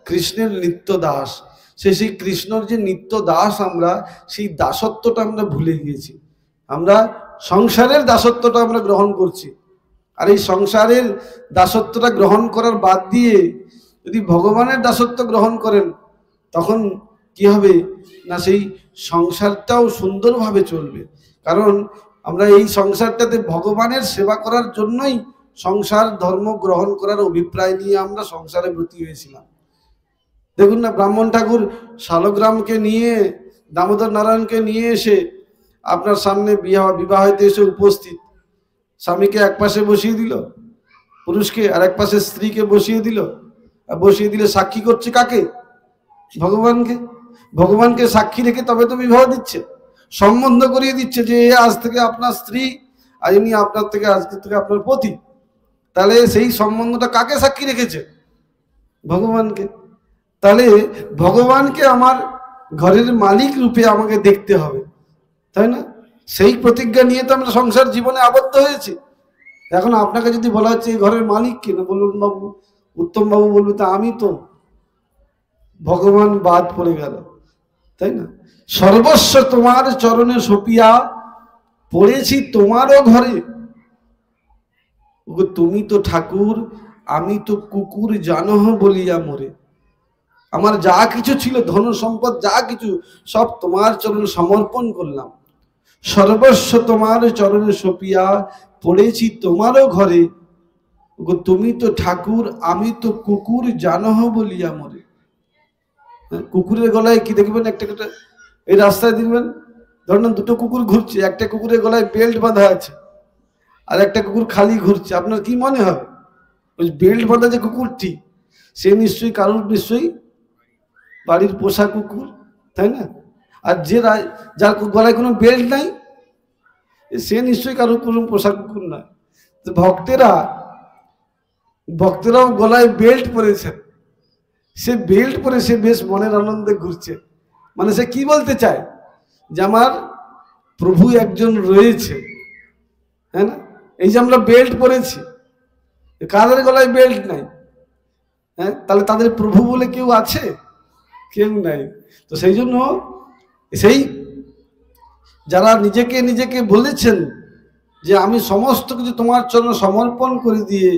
কৃষ্ণের নিত্য দাস, সেই কৃষ্ণর যে নিত্য দাস, আমরা সেই দাসত্বটা আমরা ভুলে গিয়েছি। আমরা সংসারের দাসত্বটা আমরা গ্রহণ করছি, আর এই সংসারের দাসত্বটা গ্রহণ করার বাদ দিয়ে যদি ভগবানের দাসত্ব গ্রহণ করেন, তখন কি হবে না, সেই সংসারটাও সুন্দরভাবে চলবে। কারণ আমরা এই সংসারটাতে ভগবানের সেবা করার জন্যই সংসার ধর্ম গ্রহণ করার অভিপ্রায় নিয়ে আমরা সংসারে ব্রতী হয়েছিলাম। দেখুন না, ব্রাহ্মণ ঠাকুর শালগ্রামকে নিয়ে, দামোদর নারায়ণকে নিয়ে এসে আপনার সামনে বিবাহিতে এসে উপস্থিত, স্বামীকে একপাশে বসিয়ে দিল, পুরুষকে, আর এক পাশে স্ত্রীকে বসিয়ে দিল, আর বসিয়ে দিলে সাক্ষী করছে কাকে? ভগবানকে। ভগবানকে সাক্ষী রেখে তবে তো বিবাহ দিচ্ছে, সম্বন্ধ করিয়ে দিচ্ছে যে আজ থেকে আপনার স্ত্রী, আর ইনি আপনার থেকে আজকে থেকে আপনার পতি। তাহলে সেই সম্বন্ধটা কাকে সাক্ষী রেখেছে? ভগবানকে। তাহলে ভগবানকে আমার ঘরের মালিক রূপে আমাকে দেখতে হবে, তাই না? সেই প্রতিজ্ঞা নিয়ে তো আমরা সংসার জীবনে আবদ্ধ হয়েছি। এখন আপনাকে যদি বলা হচ্ছে এই ঘরের মালিক কে, বলুন বাবু, উত্তম বাবু বলবে তা আমি তো, ভগবান বাদ পড়ে গেল, তাই না? সর্বস্ব তোমার চরণে সপিয়া পড়েছি তোমারও ঘরে, তুমি তো ঠাকুর, আমি তো কুকুর, জানহ বলিয়া মোরে। আমার যা কিছু ছিল, ধন সম্পদ যা কিছু, সব তোমার চরণে সমর্পণ করলাম। সর্বস্ব তোমার চরণে সপিয়া পড়েছি তোমারও ঘরে, তুমি তো ঠাকুর, আমি তো কুকুর, জানহ বলিয়া মোরে। কুকুরের গলায় কি দেখবেন, একটা একটা এই রাস্তায় দেখবেন, ধরেন দুটো কুকুর ঘুরছে, একটা কুকুরের গলায় বেল্ট বাঁধা আছে, আর একটা কুকুর খালি ঘুরছে। আপনার কি মনে হবে? ওই বেল্ট বাঁধা যে কুকুরটি, সে নিশ্চয়ই কারোর, নিশ্চয়ই বাড়ির পোষা কুকুর, তাই না? আর যে যার গলায় কোনো বেল্ট নাই, সে নিশ্চয়ই কারোর কোনো পোষা কুকুর নয়। তো ভক্তেরাও গলায় বেল্ট পরেছেন, সে বেল্ট পরে সে বেশ মনের আনন্দে ঘুরছে। মানে সে কি বলতে চায়? যে আমার প্রভু একজন রয়েছে, হ্যাঁ না? এই যে আমরা বেল্ট পরেছি, কাদের গলায় বেল্ট নাই? হ্যাঁ, তাহলে তাদের প্রভু বলে কেউ আছে? কেউ নাই। তো সেই জন্য সেই যারা নিজেকে নিজেকে বলেছেন যে আমি সমস্ত কিছু তোমার চরণে সমর্পণ করে দিয়ে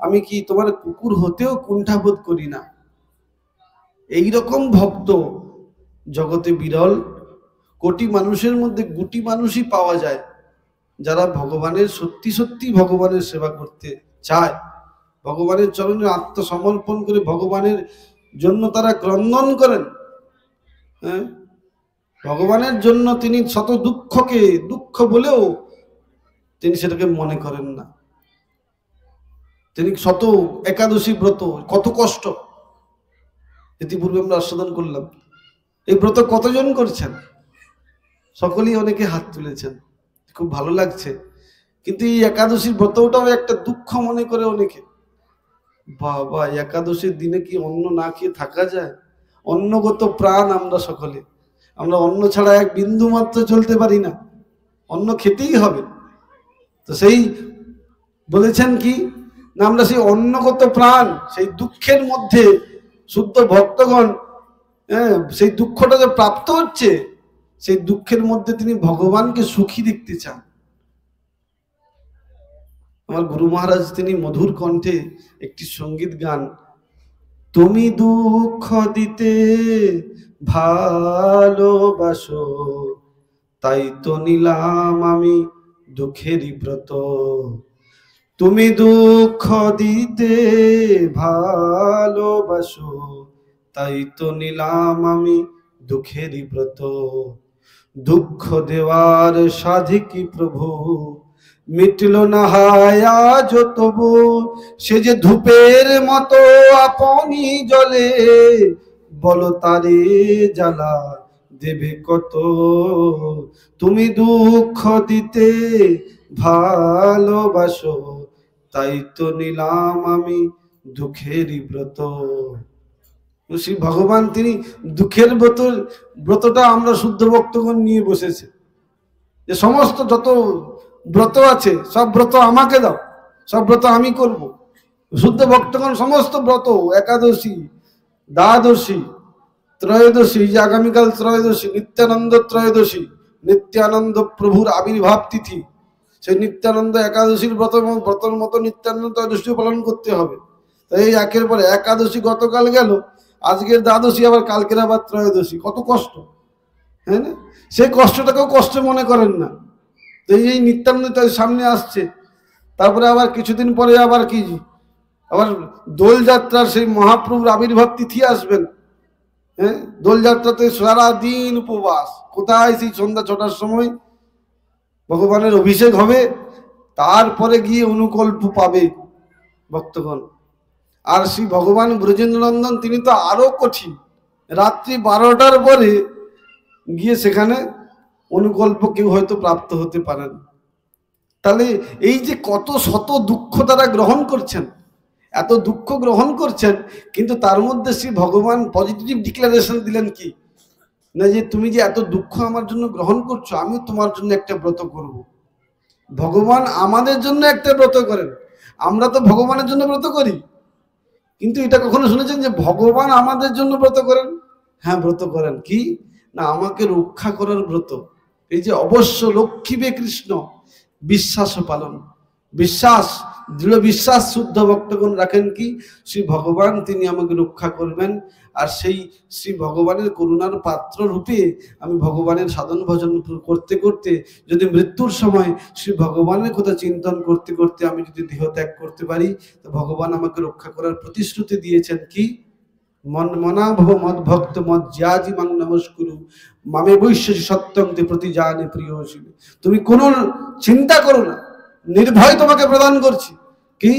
আমি কি তোমার কুকুর হতেও কুণ্ঠাবোধ করি না, এইরকম ভক্ত জগতে বিরল। কোটি মানুষের মধ্যে গুটি মানুষই পাওয়া যায় যারা ভগবানের সত্যি সত্যি ভগবানের সেবা করতে চায়, ভগবানের চরণে আত্মসমর্পণ করে ভগবানের জন্য তারা ক্রন্দন করেন। হ্যাঁ, ভগবানের জন্য তিনি শত দুঃখকে দুঃখ বলেও তিনি সেটাকে মনে করেন না। তিনি শত একাদশী ব্রত, কত কষ্ট ইতিপূর্বে আমরা আস্বাদন করলাম। এই ব্রত কতজন করছেন? সকলেই, অনেকে হাত তুলেছেন, খুব ভালো লাগছে। কিন্তু এই একাদশীর ব্রতটাও একটা দুঃখ মনে করে অনেকে। বাবা, একাদশীর দিনে কি অন্ন না খেয়ে থাকা যায়? অন্নগত প্রাণ আমরা সকলে, আমরা অন্ন ছাড়া এক বিন্দু মাত্র চলতে পারি না, অন্ন খেতেই হবে। তো সেই বলেছেন কি না, আমরা সেই অন্নগত প্রাণ, সেই দুঃখের মধ্যে শুদ্ধ ভক্তগণ, হ্যাঁ, সেই দুঃখটা যে প্রাপ্ত হচ্ছে, সেই দুঃখের মধ্যে তিনি ভগবানকে সুখী দেখতে চান। আমার গুরু মহারাজ তিনি মধুর কণ্ঠে একটি সঙ্গীত গান, তুমি দুঃখ দিতে ভালোবাসো, তাই তো নিলাম আমি দুঃখেরই ব্রত। তুমি দুঃখ দিতে ভালোবাসো, তাই তো নিলাম আমি দুঃখেরই ব্রত। দুঃখ দেওয়ার সাধি কি প্রভু, মিটল না হায় আজ তবু, সে যে ধূপের মতো আপনি জলে, বলো তারে জ্বালা দেবে কত। তুমি দুঃখ দিতে ভালোবাসো, তাই তো নিলাম আমি দুঃখেরই ব্রত। শ্রী ভগবান তিনি দুঃখের ব্রতটা আমরা শুদ্ধ ভক্তগণ নিয়ে বসেছে, যে সমস্ত যত ব্রত আছে সব ব্রত আমাকে দাও, সব ব্রত আমি করব। শুদ্ধ ভক্তগণ সমস্ত ব্রত, একাদশী, দ্বাদশী, ত্রয়োদশী, যে আগামীকাল ত্রয়োদশী, নিত্যানন্দ ত্রয়োদশী, নিত্যানন্দ প্রভুর আবির্ভাব তিথি, সেই নিত্যানন্দ একাদশীর ব্রতর মতো নিত্যানন্দ ত্রয়োদশী পালন করতে হবে। তাই এই একের পর একাদশী গতকাল গেল, আজকের দ্বাদশী, আবার কালকের আবার ত্রয়োদশী, কত কষ্ট, হ্যাঁ না? সেই কষ্টটাকেও কষ্ট মনে করেন না। তো এই নিত্যানন্দ সামনে আসছে, তারপরে আবার কিছুদিন পরে আবার কি, আবার দোলযাত্রার সেই মহাপ্রভুর আবির্ভাব তিথি আসবেন। হ্যাঁ, দোলযাত্রাতে সারাদিন উপবাস, কোথায় সেই সন্ধ্যা 6টার সময় ভগবানের অভিষেক হবে, তারপরে গিয়ে অনুকল্প পাবে, ভক্তগণ। আর শ্রী ভগবান ব্রজেন্দ্রনন্দন তিনি তো আরো কঠিন, রাত্রি 12টার পরে গিয়ে সেখানে অনুকল্প কেউ হয়তো প্রাপ্ত হতে পারেন। তাহলে এই যে কত শত দুঃখ তারা গ্রহণ করছেন, এত দুঃখ গ্রহণ করছেন, কিন্তু তার মধ্যে শ্রী ভগবান পজিটিভ ডিক্লারেশন দিলেন কি না, যে তুমি যে এত দুঃখ আমার জন্য গ্রহণ করছো, আমি তোমার জন্য একটা ব্রত করব। ভগবান আমাদের জন্য একটা ব্রত করেন, আমরা তো ভগবানের জন্য ব্রত করি, কিন্তু এটা কখনো শুনেছেন যে ভগবান আমাদের জন্য ব্রত করেন? হ্যাঁ, ব্রত করেন। কি না, আমাকে রক্ষা করার ব্রত। এই যে অবশ্য লক্ষ্মীবে কৃষ্ণ বিশ্বাস পালন, বিশ্বাস, দৃঢ় বিশ্বাস শুদ্ধ ভক্তগণ রাখেন কি শ্রী ভগবান তিনি আমাকে রক্ষা করবেন। আর সেই শ্রী ভগবানের করুণার পাত্র রূপে আমি ভগবানের সাধন ভজন করতে করতে যদি মৃত্যুর সময় শ্রী ভগবানের কথা চিন্তন করতে করতে আমি যদি দেহ ত্যাগ করতে পারি, তো ভগবান আমাকে রক্ষা করার প্রতিশ্রুতি দিয়েছেন কি, মন মনা ভব মদ ভক্ত মদ জ্যাজি মাং নমস্কুরু মামে বৈশ্যসি সত্যং তে প্রতি জানে প্রিয় শিবে। তুমি কোনো চিন্তা করো না, নির্ভয় তোমাকে প্রদান করছি। কি,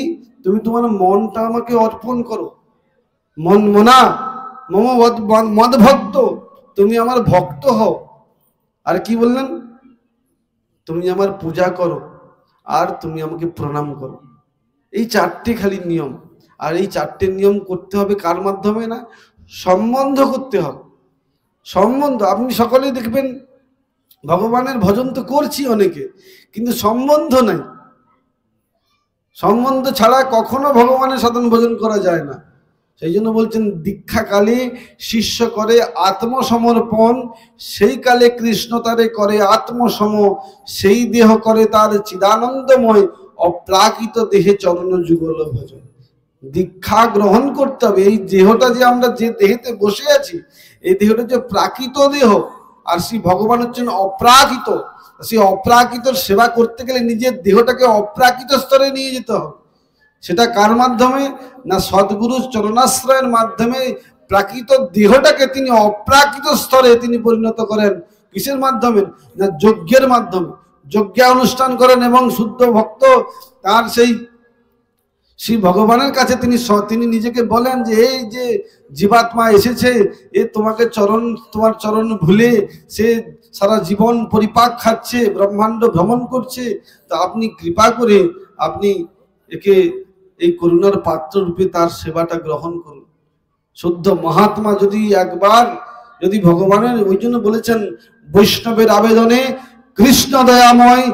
তুমি তোমার মনটা আমাকে অর্পণ করো, মন মনা মম মদ ভক্ত, তুমি আমার ভক্ত হও। আর কি বললেন, তুমি আমার পূজা করো আর তুমি আমাকে প্রণাম করো। এই চারটে খালি নিয়ম। আর এই চারটে নিয়ম করতে হবে কার মাধ্যমে না, সম্বন্ধ করতে হবে। সম্বন্ধ, আপনি সকলেই দেখবেন ভগবানের ভজন তো করছি অনেকে, কিন্তু সম্বন্ধ নাই। সম্বন্ধ ছাড়া কখনো ভগবানের সাধন ভজন করা যায় না। সেই জন্য বলছেন দীক্ষাকালে শিষ্য করে আত্মসমর্পণ, সেই কালে কৃষ্ণ তারে করে আত্মসম, সেই দেহ করে তার চিদানন্দময়, অপ্রাকৃত দেহে চরণ যুগল ভজন। দীক্ষা গ্রহণ করতে হবে। এই দেহটা যে আমরা যে দেহেতে বসে আছি, এই দেহটা যে প্রাকৃত দেহ, আর শ্রী ভগবান হচ্ছেন অপ্রাকৃত। সেই অপ্রাকৃতর সেবা করতে গেলে নিজের দেহটাকে অপ্রাকৃত স্তরে নিয়ে যেতে হবে। সেটা কার মাধ্যমে না, সদ্গুরু চরণাশ্রয়ের মাধ্যমে প্রাকৃত দেহটাকে তিনি অপ্রাকৃত স্তরে তিনি পরিণত করেন। কিসের মাধ্যমে না, যজ্ঞের মাধ্যমে। যজ্ঞানুষ্ঠান করেন এবং শুদ্ধ ভক্ত তার সেই শ্রী ভগবানের কাছে তিনি নিজেকে বলেন যে এই যে জীবাত্মা এসেছে, এ তোমাকে তোমার চরণ ভুলে সে সারা জীবন পরিপাক খাচ্ছে, ব্রহ্মাণ্ড ভ্রমণ করছে, তা আপনি কৃপা করে আপনি একে এই করুণার পাত্র রূপে তার সেবাটা গ্রহণ করুন। শুদ্ধ মহাত্মা যদি একবার যদি ভগবানের, ওই জন্য বলেছেন বৈষ্ণবের আবেদনে কৃষ্ণ দয়াময়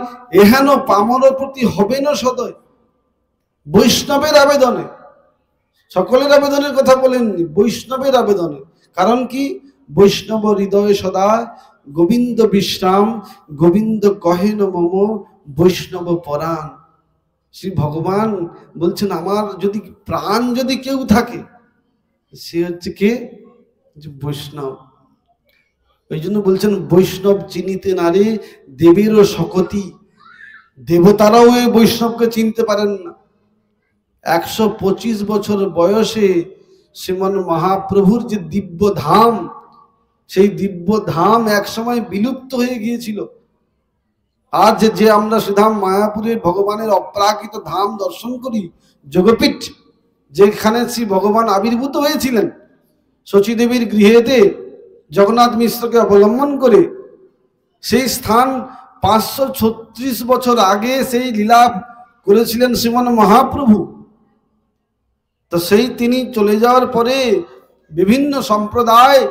এহেন পামর প্রতি হবে না সদয়। বৈষ্ণবের আবেদনে, সকলের আবেদনের কথা বলেননি, বৈষ্ণবের আবেদনে। কারণ কি, বৈষ্ণব হৃদয় সদা গোবিন্দ বিশ্রাম, গোবিন্দ কহেন মম বৈষ্ণব পরাণ। শ্রী ভগবান বলছেন আমার যদি প্রাণ যদি কেউ থাকে, সে হচ্ছে কে, বৈষ্ণব। ওই জন্য বলছেন বৈষ্ণব চিনিতে নারে দেবেরও শকতি। দেবতারাও এই বৈষ্ণবকে চিনতে পারেন না। 125 বছর বয়সে শ্রীমন মহাপ্রভুর যে দিব্য ধাম, সেই দিব্য ধাম একসময় বিলুপ্ত হয়ে গিয়েছিল। আজ যে আমরা শ্রীধাম মায়াপুরের ভগবানের অপ্রাকৃত ধাম দর্শন করি, যোগপীঠ, যেখানে শ্রী ভগবান আবির্ভূত হয়েছিলেন শচীদেবীর গৃহেতে জগন্নাথ মিশ্রকে অবলম্বন করে, সেই স্থান 536 বছর আগে সেই লীলা করেছিলেন শ্রীমন মহাপ্রভু। তো সেই তিনি চলে যাওয়ার পরে বিভিন্ন সম্প্রদায়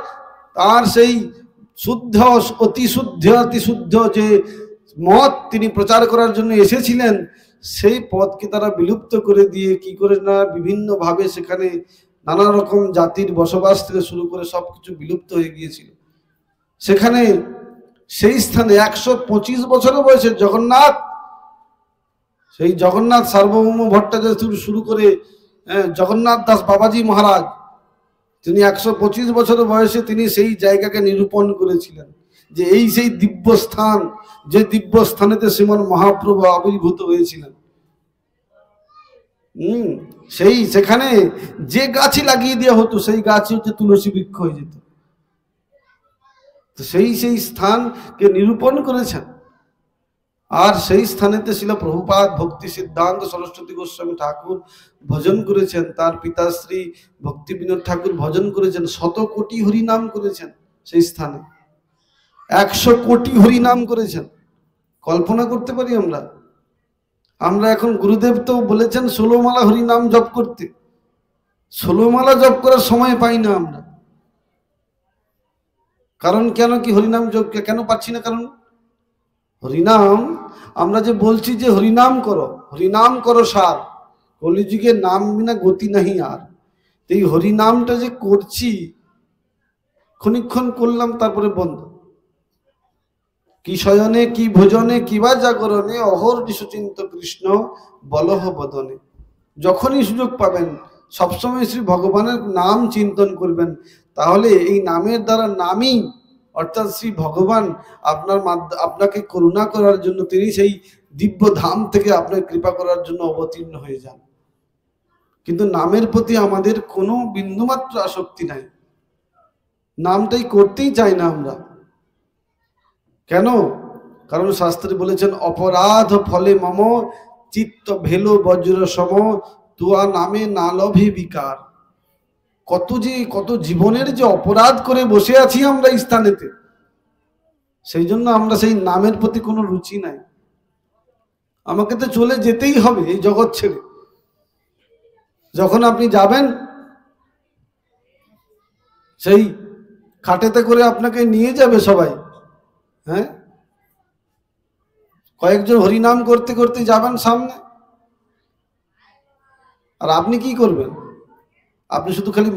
তার সেই শুদ্ধ অতি শুদ্ধ যে মত তিনি প্রচার করার জন্য এসেছিলেন, সেই পথকে তারা বিলুপ্ত করে দিয়ে কি করে না বিভিন্ন ভাবে সেখানে নানা রকম জাতির বসবাস থেকে শুরু করে সবকিছু বিলুপ্ত হয়ে গিয়েছিল। সেখানে সেই স্থানে 125 বছরের বয়সে জগন্নাথ, সেই জগন্নাথ সার্বভৌম ভট্টাচার্য শুরু করে জগন্নাথ দাস বাবাজি মহারাজ, তিনি 125 বছর বয়সে তিনি সেই জায়গাকে নিরূপণ করেছিলেন যে এই সেই দিব্য স্থান, যে দিব্য স্থানেতে শ্রীমন মহাপ্রভু আবির্ভূত হয়েছিলেন। সেখানে যে গাছই লাগিয়ে দেওয়া হতো, সেই গাছই হচ্ছে তুলসী বৃক্ষ হয়ে যেত। তো সেই স্থানকে নিরূপণ করেছেন। আর সেই স্থানেতে ছিল প্রভুপাদ ভক্তি সিদ্ধান্ত সরস্বতী গোস্বামী ঠাকুর ভজন করেছেন, তার পিতাশ্রী ভক্তি বিনোদ ঠাকুর ভজন করেছেন, 100 কোটি হরিনাম করেছেন সেই স্থানে, 100 কোটি হরিনাম করেছেন। কল্পনা করতে পারি আমরা? আমরা এখন গুরুদেব তো বলেছেন 16 মালা হরিনাম জপ করতে, 16 মালা জপ করার সময় পাই না আমরা। কারণ কেন কি হরিনাম জপ কেন পাচ্ছি না? কারণ হরিনাম আমরা যে বলছি যে হরিনাম করো সার, কলিযুগে নাম বিনা গতি নাহি আর। এই হরিনামটা যে করছি, ক্ষণিক্ষণ করলাম তারপরে বন্ধ। কি শয়নে কি ভোজনে কিবা জাগরণে অহর নিশুচিন্ত কৃষ্ণ বলহ বদনে। যখনই সুযোগ পাবেন সবসময় শ্রী ভগবানের নাম চিন্তন করবেন, তাহলে এই নামের দ্বারা নামই অর্থাৎ শ্রী ভগবান আপনাকে করুণা করার জন্য, তিনি সেই দিব্য ধাম থেকে আপনার কৃপা করার জন্য অবতীর্ণ হয়ে যান। কিন্তু নামের প্রতি আমাদের কোনো বিন্দুমাত্র আসক্তি নাই, নামটাই করতেই চাই না আমরা। কেন? কারণ শাস্ত্রে বলেছেন অপরাধ ফলে মম চিত্ত ভেলো বজ্র সম তুয়া নামে না লভে বিকার। কত জীবনের যে অপরাধ করে বসে আছি আমরা এই স্থানেতে, সেই জন্য আমরা সেই নামের প্রতি কোনো রুচি নাই। আমাকে তো চলে যেতেই হবে এই জগৎ ছেড়ে। যখন আপনি যাবেন সেই খাটেতে করে আপনাকে নিয়ে যাবে সবাই, হ্যাঁ, কয়েকজন হরিনাম করতে করতে যাবেন সামনে, আর আপনি কি করবেন? আপনি শুধু খালি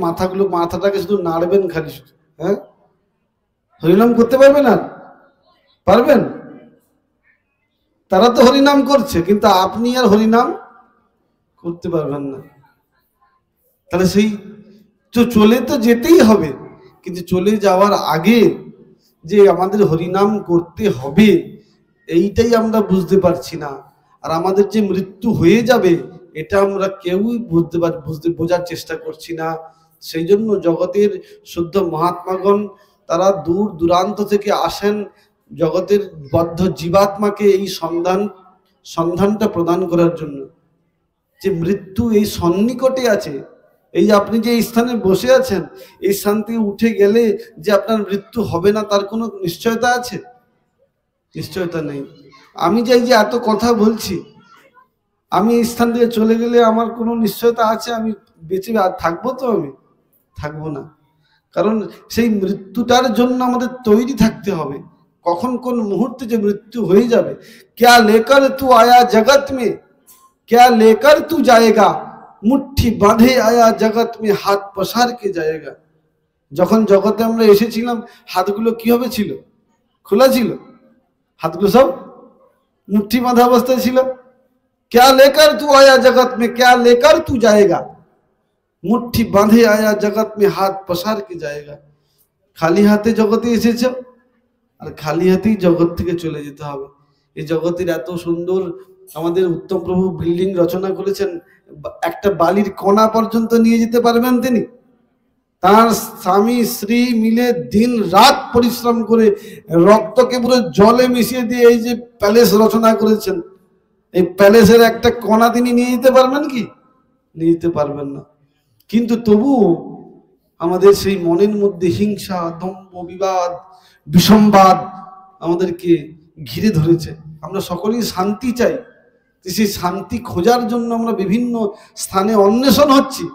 মাথাটাকে শুধু নাড়বেন খালি শুধু, হ্যাঁ, হরিনাম করতে পারবেন? আর পারবেন? তারা তো হরিনাম করছে, কিন্তু আপনি আর হরিনাম করতে পারবেন না। তাহলে সেই চলে তো যেতেই হবে, কিন্তু চলে যাওয়ার আগে যে আমাদের হরিনাম করতে হবে এইটাই আমরা বুঝতে পারছি না। আর আমাদের যে মৃত্যু হয়ে যাবে এটা আমরা কেউই বোঝার চেষ্টা করছি না। সেই জন্য জগতের শুদ্ধ মহাত্মাগণ তারা দূর দূরান্ত থেকে আসেন জগতের বদ্ধ জীবাত্মাকে এই সন্ধানটা প্রদান করার জন্য, যে মৃত্যু এই সন্নিকটে আছে। এই যে আপনি যে এই স্থানে বসে আছেন, এই স্থান থেকে উঠে গেলে যে আপনার মৃত্যু হবে না তার কোনো নিশ্চয়তা আছে? নিশ্চয়তা নেই। আমি যে এত কথা বলছি, আমি এই স্থান থেকে চলে গেলে আমার কোনো নিশ্চয়তা আছে আমি বেঁচে থাকবো? তো আমি থাকবো না। কারণ সেই মৃত্যুটার জন্য আমাদের তৈরি থাকতে হবে। কখন কোন মুহূর্তে যে মৃত্যু হয়ে যাবে। ক্যা লেকর তু আয়া জগৎ মে, ক্যা লেকর তু যায়েগা, মুঠি বাঁধে আয়া জগৎ মে হাত পসার কে যায়েগা। যখন জগতে আমরা এসেছিলাম হাতগুলো কিভাবে ছিল? খোলা ছিল, হাতগুলো সব মুঠি বাঁধা অবস্থায় ছিল। क्या लेकर तू आया जगत में, क्या लेकर तू जाएगा, মুঠি বাঁধে আয়া জগৎ মে হাত পসার কে জায়গা। খালি হাতে জগতে এসেছ আর খালি হাতেই জগৎ থেকে চলে যেতে হবে। এই জগতের এত সুন্দর আমাদের উত্তম প্রভু বিল্ডিং রচনা করেছেন, একটা বালির কণা পর্যন্ত নিয়ে যেতে পারবেন তিনি। তার স্বামী স্ত্রী মিলে দিন রাত পরিশ্রম করে রক্তকে পুরো জলে মিশিয়ে দিয়ে এই যে প্যালেস রচনা করেছেন, এই প্যালেসের একটা কণা তিনি নিয়ে যেতে পারবেন কি? নিয়ে যেতে পারবেন না। কিন্তু তবু আমাদের সেই মনের মধ্যে হিংসা, দম্ভ, বিবাদ, বিসম্বাদ আমাদেরকে ঘিরে ধরেছে। আমরা সকলেই শান্তি চাই, সেই শান্তি খোঁজার জন্য আমরা বিভিন্ন স্থানে অন্বেষণ হচ্ছি,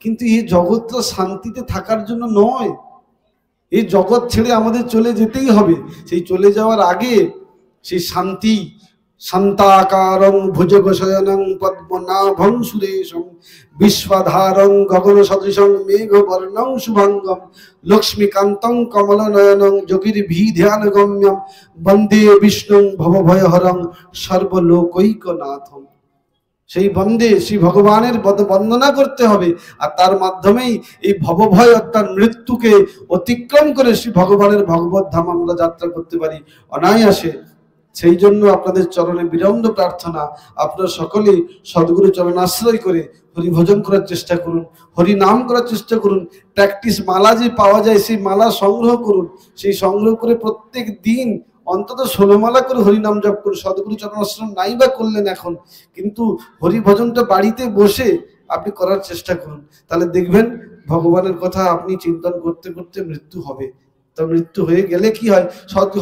কিন্তু এই জগৎটা শান্তিতে থাকার জন্য নয়। এই জগৎ ছেড়ে আমাদের চলে যেতেই হবে। সেই চলে যাওয়ার আগে সেই শান্তি, শান্তাকারং ভুজগশয়নং পদ্মনাভং সুরেশং বিশ্বধারং গগন সদৃশং মেঘবর্ণং শুভঙ্গম লক্ষ্মীকান্তং কমলনয়নং যোগীর্ভিধ্যানগম্যম বন্দে বিষ্ণুং ভবভয়হরং সর্বলোকৈকনাথম। সেই বন্দে শ্রী ভগবানের বন্দনা করতে হবে, আর তার মাধ্যমেই এই ভবভয় অর্থাৎ মৃত্যুকে অতিক্রম করে শ্রী ভগবানের ভগবত ধাম আমরা যাত্রা করতে পারি অনায়াসে। সেই জন্য আপনাদের চরণে বিনম্র প্রার্থনা, আপনারা সকলেই সদ্গুরু চরণ আশ্রয় করে হরি ভজন করার চেষ্টা করুন, হরি নাম করার চেষ্টা করুন। প্র্যাকটিস মালা যে পাওয়া যায় সেই মালা সংগ্রহ করুন, সেই সংগ্রহ করে প্রত্যেক দিন অন্তত 16 মালা করে হরিনাম জপ করুন। সদ্গুরু চরণাশ্রম নাই বা করলেন এখন, কিন্তু হরি ভজনটা বাড়িতে বসে আপনি করার চেষ্টা করুন। তাহলে দেখবেন ভগবানের কথা আপনি চিন্তন করতে করতে মৃত্যু হবে। তো মৃত্যু হয়ে গেলে কি হয়,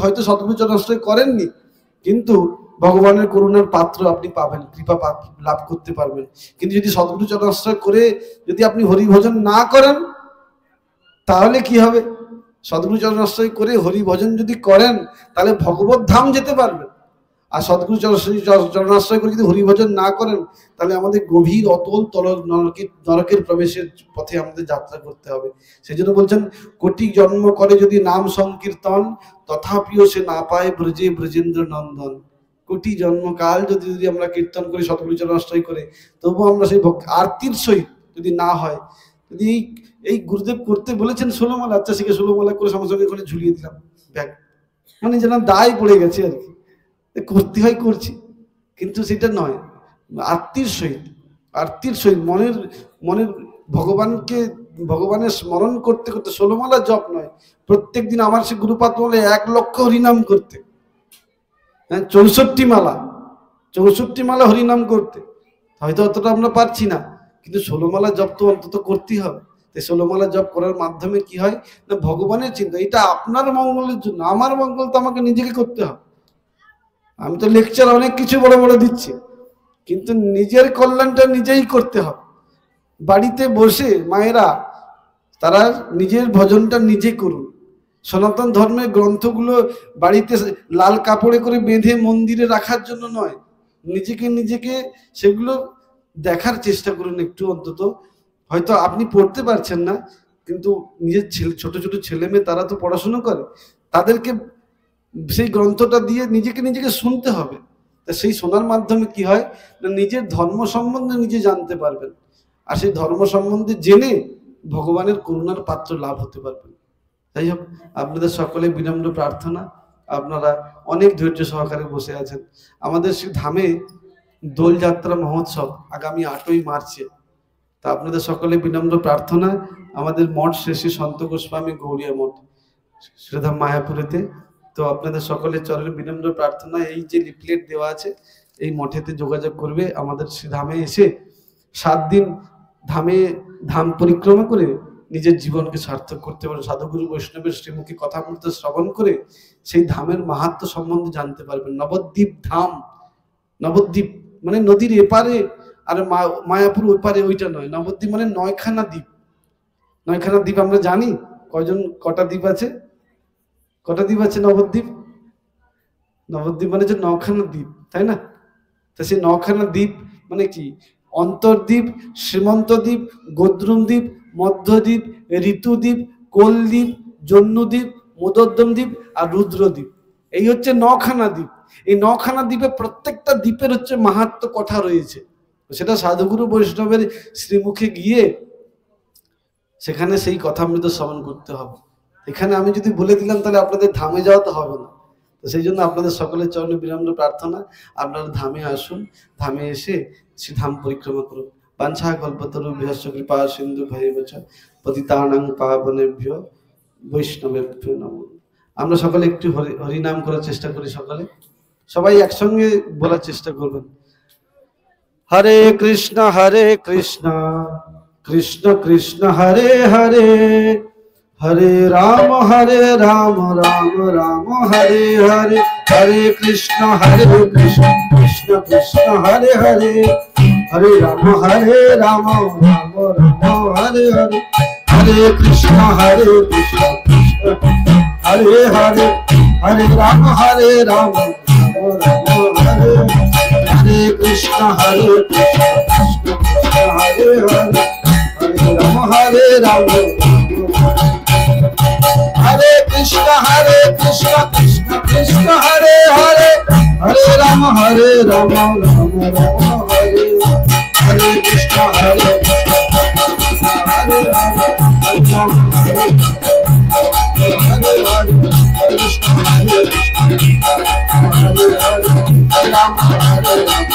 হয়তো সদ্গুরু চরণাশ্রয় করেননি, কিন্তু ভগবানের করুণার পাত্র আপনি পাবেন, কৃপা লাভ করতে পারবেন। কিন্তু যদি সদ্গুরু চরণাশ্রয় করে যদি আপনি হরি ভজন না করেন, তাহলে কি হবে? সদ্গুরু চরণাশ্রয় করে হরি ভজন যদি করেন, তাহলে ভগবত ধাম যেতে পারবেন। আর সদ্গুরু চরণাশ্রয় করে যদি হরি ভজন না করেন, তাহলে আমাদের গভীর অতল নরকের প্রবেশের পথে আমাদের যাত্রা করতে হবে। সেই জন্য বলছেন, কোটি জন্ম করে যদি নাম সংকীর্তন, তথাপিও সে না পায় ব্রজে ব্রজেন্দ্র নন্দন। কোটি জন্মকাল যদি আমরা কীর্তন করি সদ্গুরু চরণাশ্রয় করে, তবুও আমরা সেই আরতির সহিত যদি না হয়, যদি এই গুরুদেব করতে বলেছেন 16 মালা, আচ্ছা শিখে 16 মালা করে সঙ্গে সঙ্গে ওখানে ঝুলিয়ে দিলাম ব্যাগ, মানে যেন দায় পড়ে গেছে আর কি, করতে হয় করছি, কিন্তু সেটা নয়। আরতির সহিত মনের ভগবানের স্মরণ করতে করতে, 16 মালা জপ নয়, প্রত্যেক দিন আমার সে গুরুপাদ বলে 1 লক্ষ হরিনাম করতে, হ্যাঁ 64 মালা হরিনাম করতে। হয়তো অতটা আমরা পারছি না, কিন্তু 16 মালা জপ তো অন্তত করতেই হবে। 16 মালা জপ করার মাধ্যমে কি হয় না, ভগবানের চিন্তা, এটা আপনার মঙ্গলের জন্য। আমার মঙ্গল তো আমাকে নিজেকে করতে হবে। আমি তো লেকচার অনেক কিছু বড় বড় দিচ্ছি, কিন্তু নিজের কল্যাণটা নিজেই করতে হবে। বাড়িতে বসে মায়েরা তারা নিজের ভজনটা নিজে করুন। সনাতন ধর্মের গ্রন্থগুলো বাড়িতে লাল কাপড়ে করে বেঁধে মন্দিরে রাখার জন্য নয়, নিজেকে সেগুলো দেখার চেষ্টা করুন একটু অন্তত। হয়তো আপনি পড়তে পারছেন না, কিন্তু নিজের ছোট ছোট ছেলে মেয়ে তারা তো পড়াশোনা করে, তাদেরকে সেই গ্রন্থটা দিয়ে নিজেকে শুনতে হবে। তা সেই শোনার মাধ্যমে কি হয় না, নিজের ধর্ম সম্বন্ধে নিজে জানতে পারবেন, আর সেই ধর্ম সম্বন্ধে জেনে ভগবানের করুণার পাত্র লাভ হতে পারবেন। যাই হোক, আপনাদের সকলে বিনম্র প্রার্থনা, আপনারা অনেক ধৈর্য সহকারে বসে আছেন। আমাদের সেই ধামে দোলযাত্রা মহোৎসব আগামী 8ই মার্চে। তা আপনাদের সকলে বিনম্র প্রার্থনা, আমাদের মঠ শ্রী সন্ত গোস্বামী গৌড়িয়া মঠ, শ্রীধাম মায়াপুরেতে। তো আপনাদের সকলের চরণে বিনম্র প্রার্থনা, এই যে লিফলেট দেওয়া আছে এই মঠেতে যোগাযোগ করবে, আমাদের ধামে এসে 7 দিন ধাম পরিক্রমা করে নিজের জীবনকে সার্থক করতে পারবেন। সাধুগুরু বৈষ্ণবের শ্রীমুখী কথামৃত শ্রবণ করে সেই ধামের মাহাত্ম্য সম্বন্ধে জানতে পারবেন। নবদ্বীপ ধাম, নবদ্বীপ মানে নদীর এপারে, আর মায়াপুর ওপারে ওইটা নয়। নবদ্বীপ মানে 9খানা দ্বীপ। 9খানা দ্বীপ আমরা জানি কটা দ্বীপ আছে? কটা দ্বীপ আছে নবদ্বীপ? নবদ্বীপ মানে যে 9খানা দ্বীপ, তাই না? তা সেই 9খানা দ্বীপ মানে কি? অন্তর্দ্বীপ, শ্রীমন্তদ্বীপ, গোদ্রুমদ্বীপ, মধ্যদ্বীপ, ঋতুদ্বীপ, কোলদ্বীপ, জন্নুদ্বীপ, মোদোদ্যম দ্বীপ আর রুদ্রদ্বীপ। এই হচ্ছে 9খানা দ্বীপ। এই 9খানা দ্বীপে প্রত্যেকটা দ্বীপের হচ্ছে মাহাত্ম্য কথা রয়েছে। সেটা সাধুগুরু বৈষ্ণবের শ্রীমুখে গিয়ে সেখানে সেই কথামৃত শ্রবণ করতে হবে। এখানে আমি যদি বলে দিলাম তাহলে আপনাদের ধামে যাওয়া তো হবে না। তো সেই জন্য আপনাদের সকলের চরণে বিনম্র প্রার্থনা, আপনারা ধামে আসুন, ধামে এসে শ্রী ধাম পরিক্রমা করুন। বাঞ্ছা কল্পতরু ভ্যশ্চ কৃপা সিন্ধু ভৈবচ পতিতানাং পাবনেভ্যো বৈষ্ণবেভ্যো নমঃ। আমরা সকলে একটু হরিনাম করার চেষ্টা করি। সবাই একসঙ্গে বলার চেষ্টা করবেন। হরে কৃষ্ণ কৃষ্ণ কৃষ্ণ হরে হরে, হরে রাম রাম রাম হরে হরে, হরে কৃষ্ণ কৃষ্ণ কৃষ্ণ হরে হরে, হরে রাম রাম রাম হরে হরে, হরে কৃষ্ণ কৃষ্ণ হরে হরে, হরে রাম রাম রাম হরে, হরে কৃষ্ণ কৃষ্ণ হরে হরে, হরে রাম রাম, হরে কৃষ্ণ কৃষ্ণ কৃষ্ণ হরে হরে, হরে রাম রাম রাম হরে, হরে কৃষ্ণ হরে হরে রাম হরে রাম, হরে কৃষ্ণ হরে রাম হরে রাম,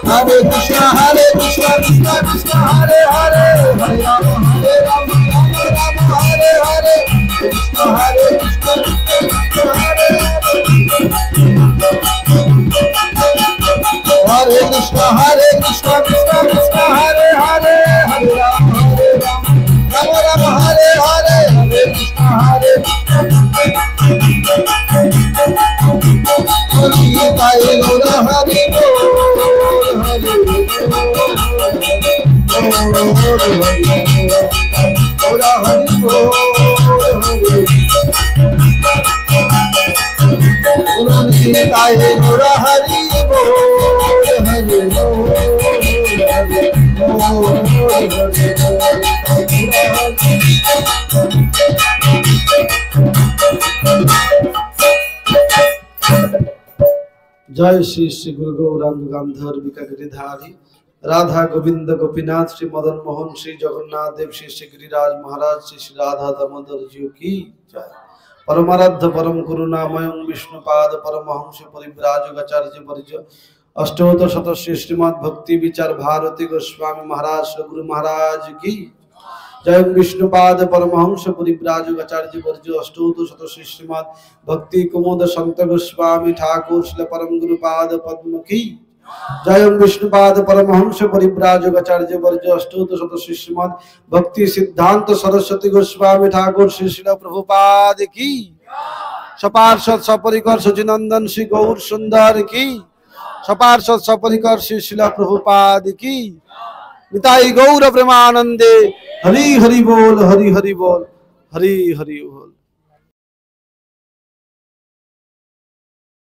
হরে কৃষ্ণ কৃষ্ণ কৃষ্ণ হরে হরে, হরে রাম রাম রাম রাম হরে হরে, কৃষ্ণ কৃষ্ণ निताई गौर हरि बोल हरि गौर हरि बोल निताई गौर हरि बोल हरि जय श्री श्री गुरु गौरांग गांधर गिरिधारी राधा गोविंद गोपीनाथ श्री मदन मोहन श्री जगन्नाथ देव श्री श्री गिरिराज महाराज श्री श्री राधा दामोदर जी की जय। परमाराध्य परम करुणामय विष्णुपाद परमहंस परिव्राजकाचार्य वर्य अष्टोत्तर शत श्री श्रीमद् भक्ति विचार भारती गोस्वामी महाराज श्री गुरु महाराज की जय। विष्णुपाद परमहंस परिव्राजकाचार्य वर्य अष्टोत्तर शत श्री श्रीमद् भक्ति कुमुद संत गोस्वामी ठाकुर श्री परम गुरुपाद पद्म की जय। विष्णुपाद परमहंस परिव्राजकाचार्य वर्य अष्टोत्तर शत श्री श्रीमद् भक्ति सिद्धांत सरस्वती गोस्वामी ठाकुर श्री श्रील प्रभुपाद की सपार्षद सपरिकर सचिनंदन श्री गौर सुंदर की सपार्षद सपरिकर श्री श्रील प्रभुपाद की निताई गौर प्रेमानंदे हरि हरि बोल हरि हरि बोल हरि हरि बोल।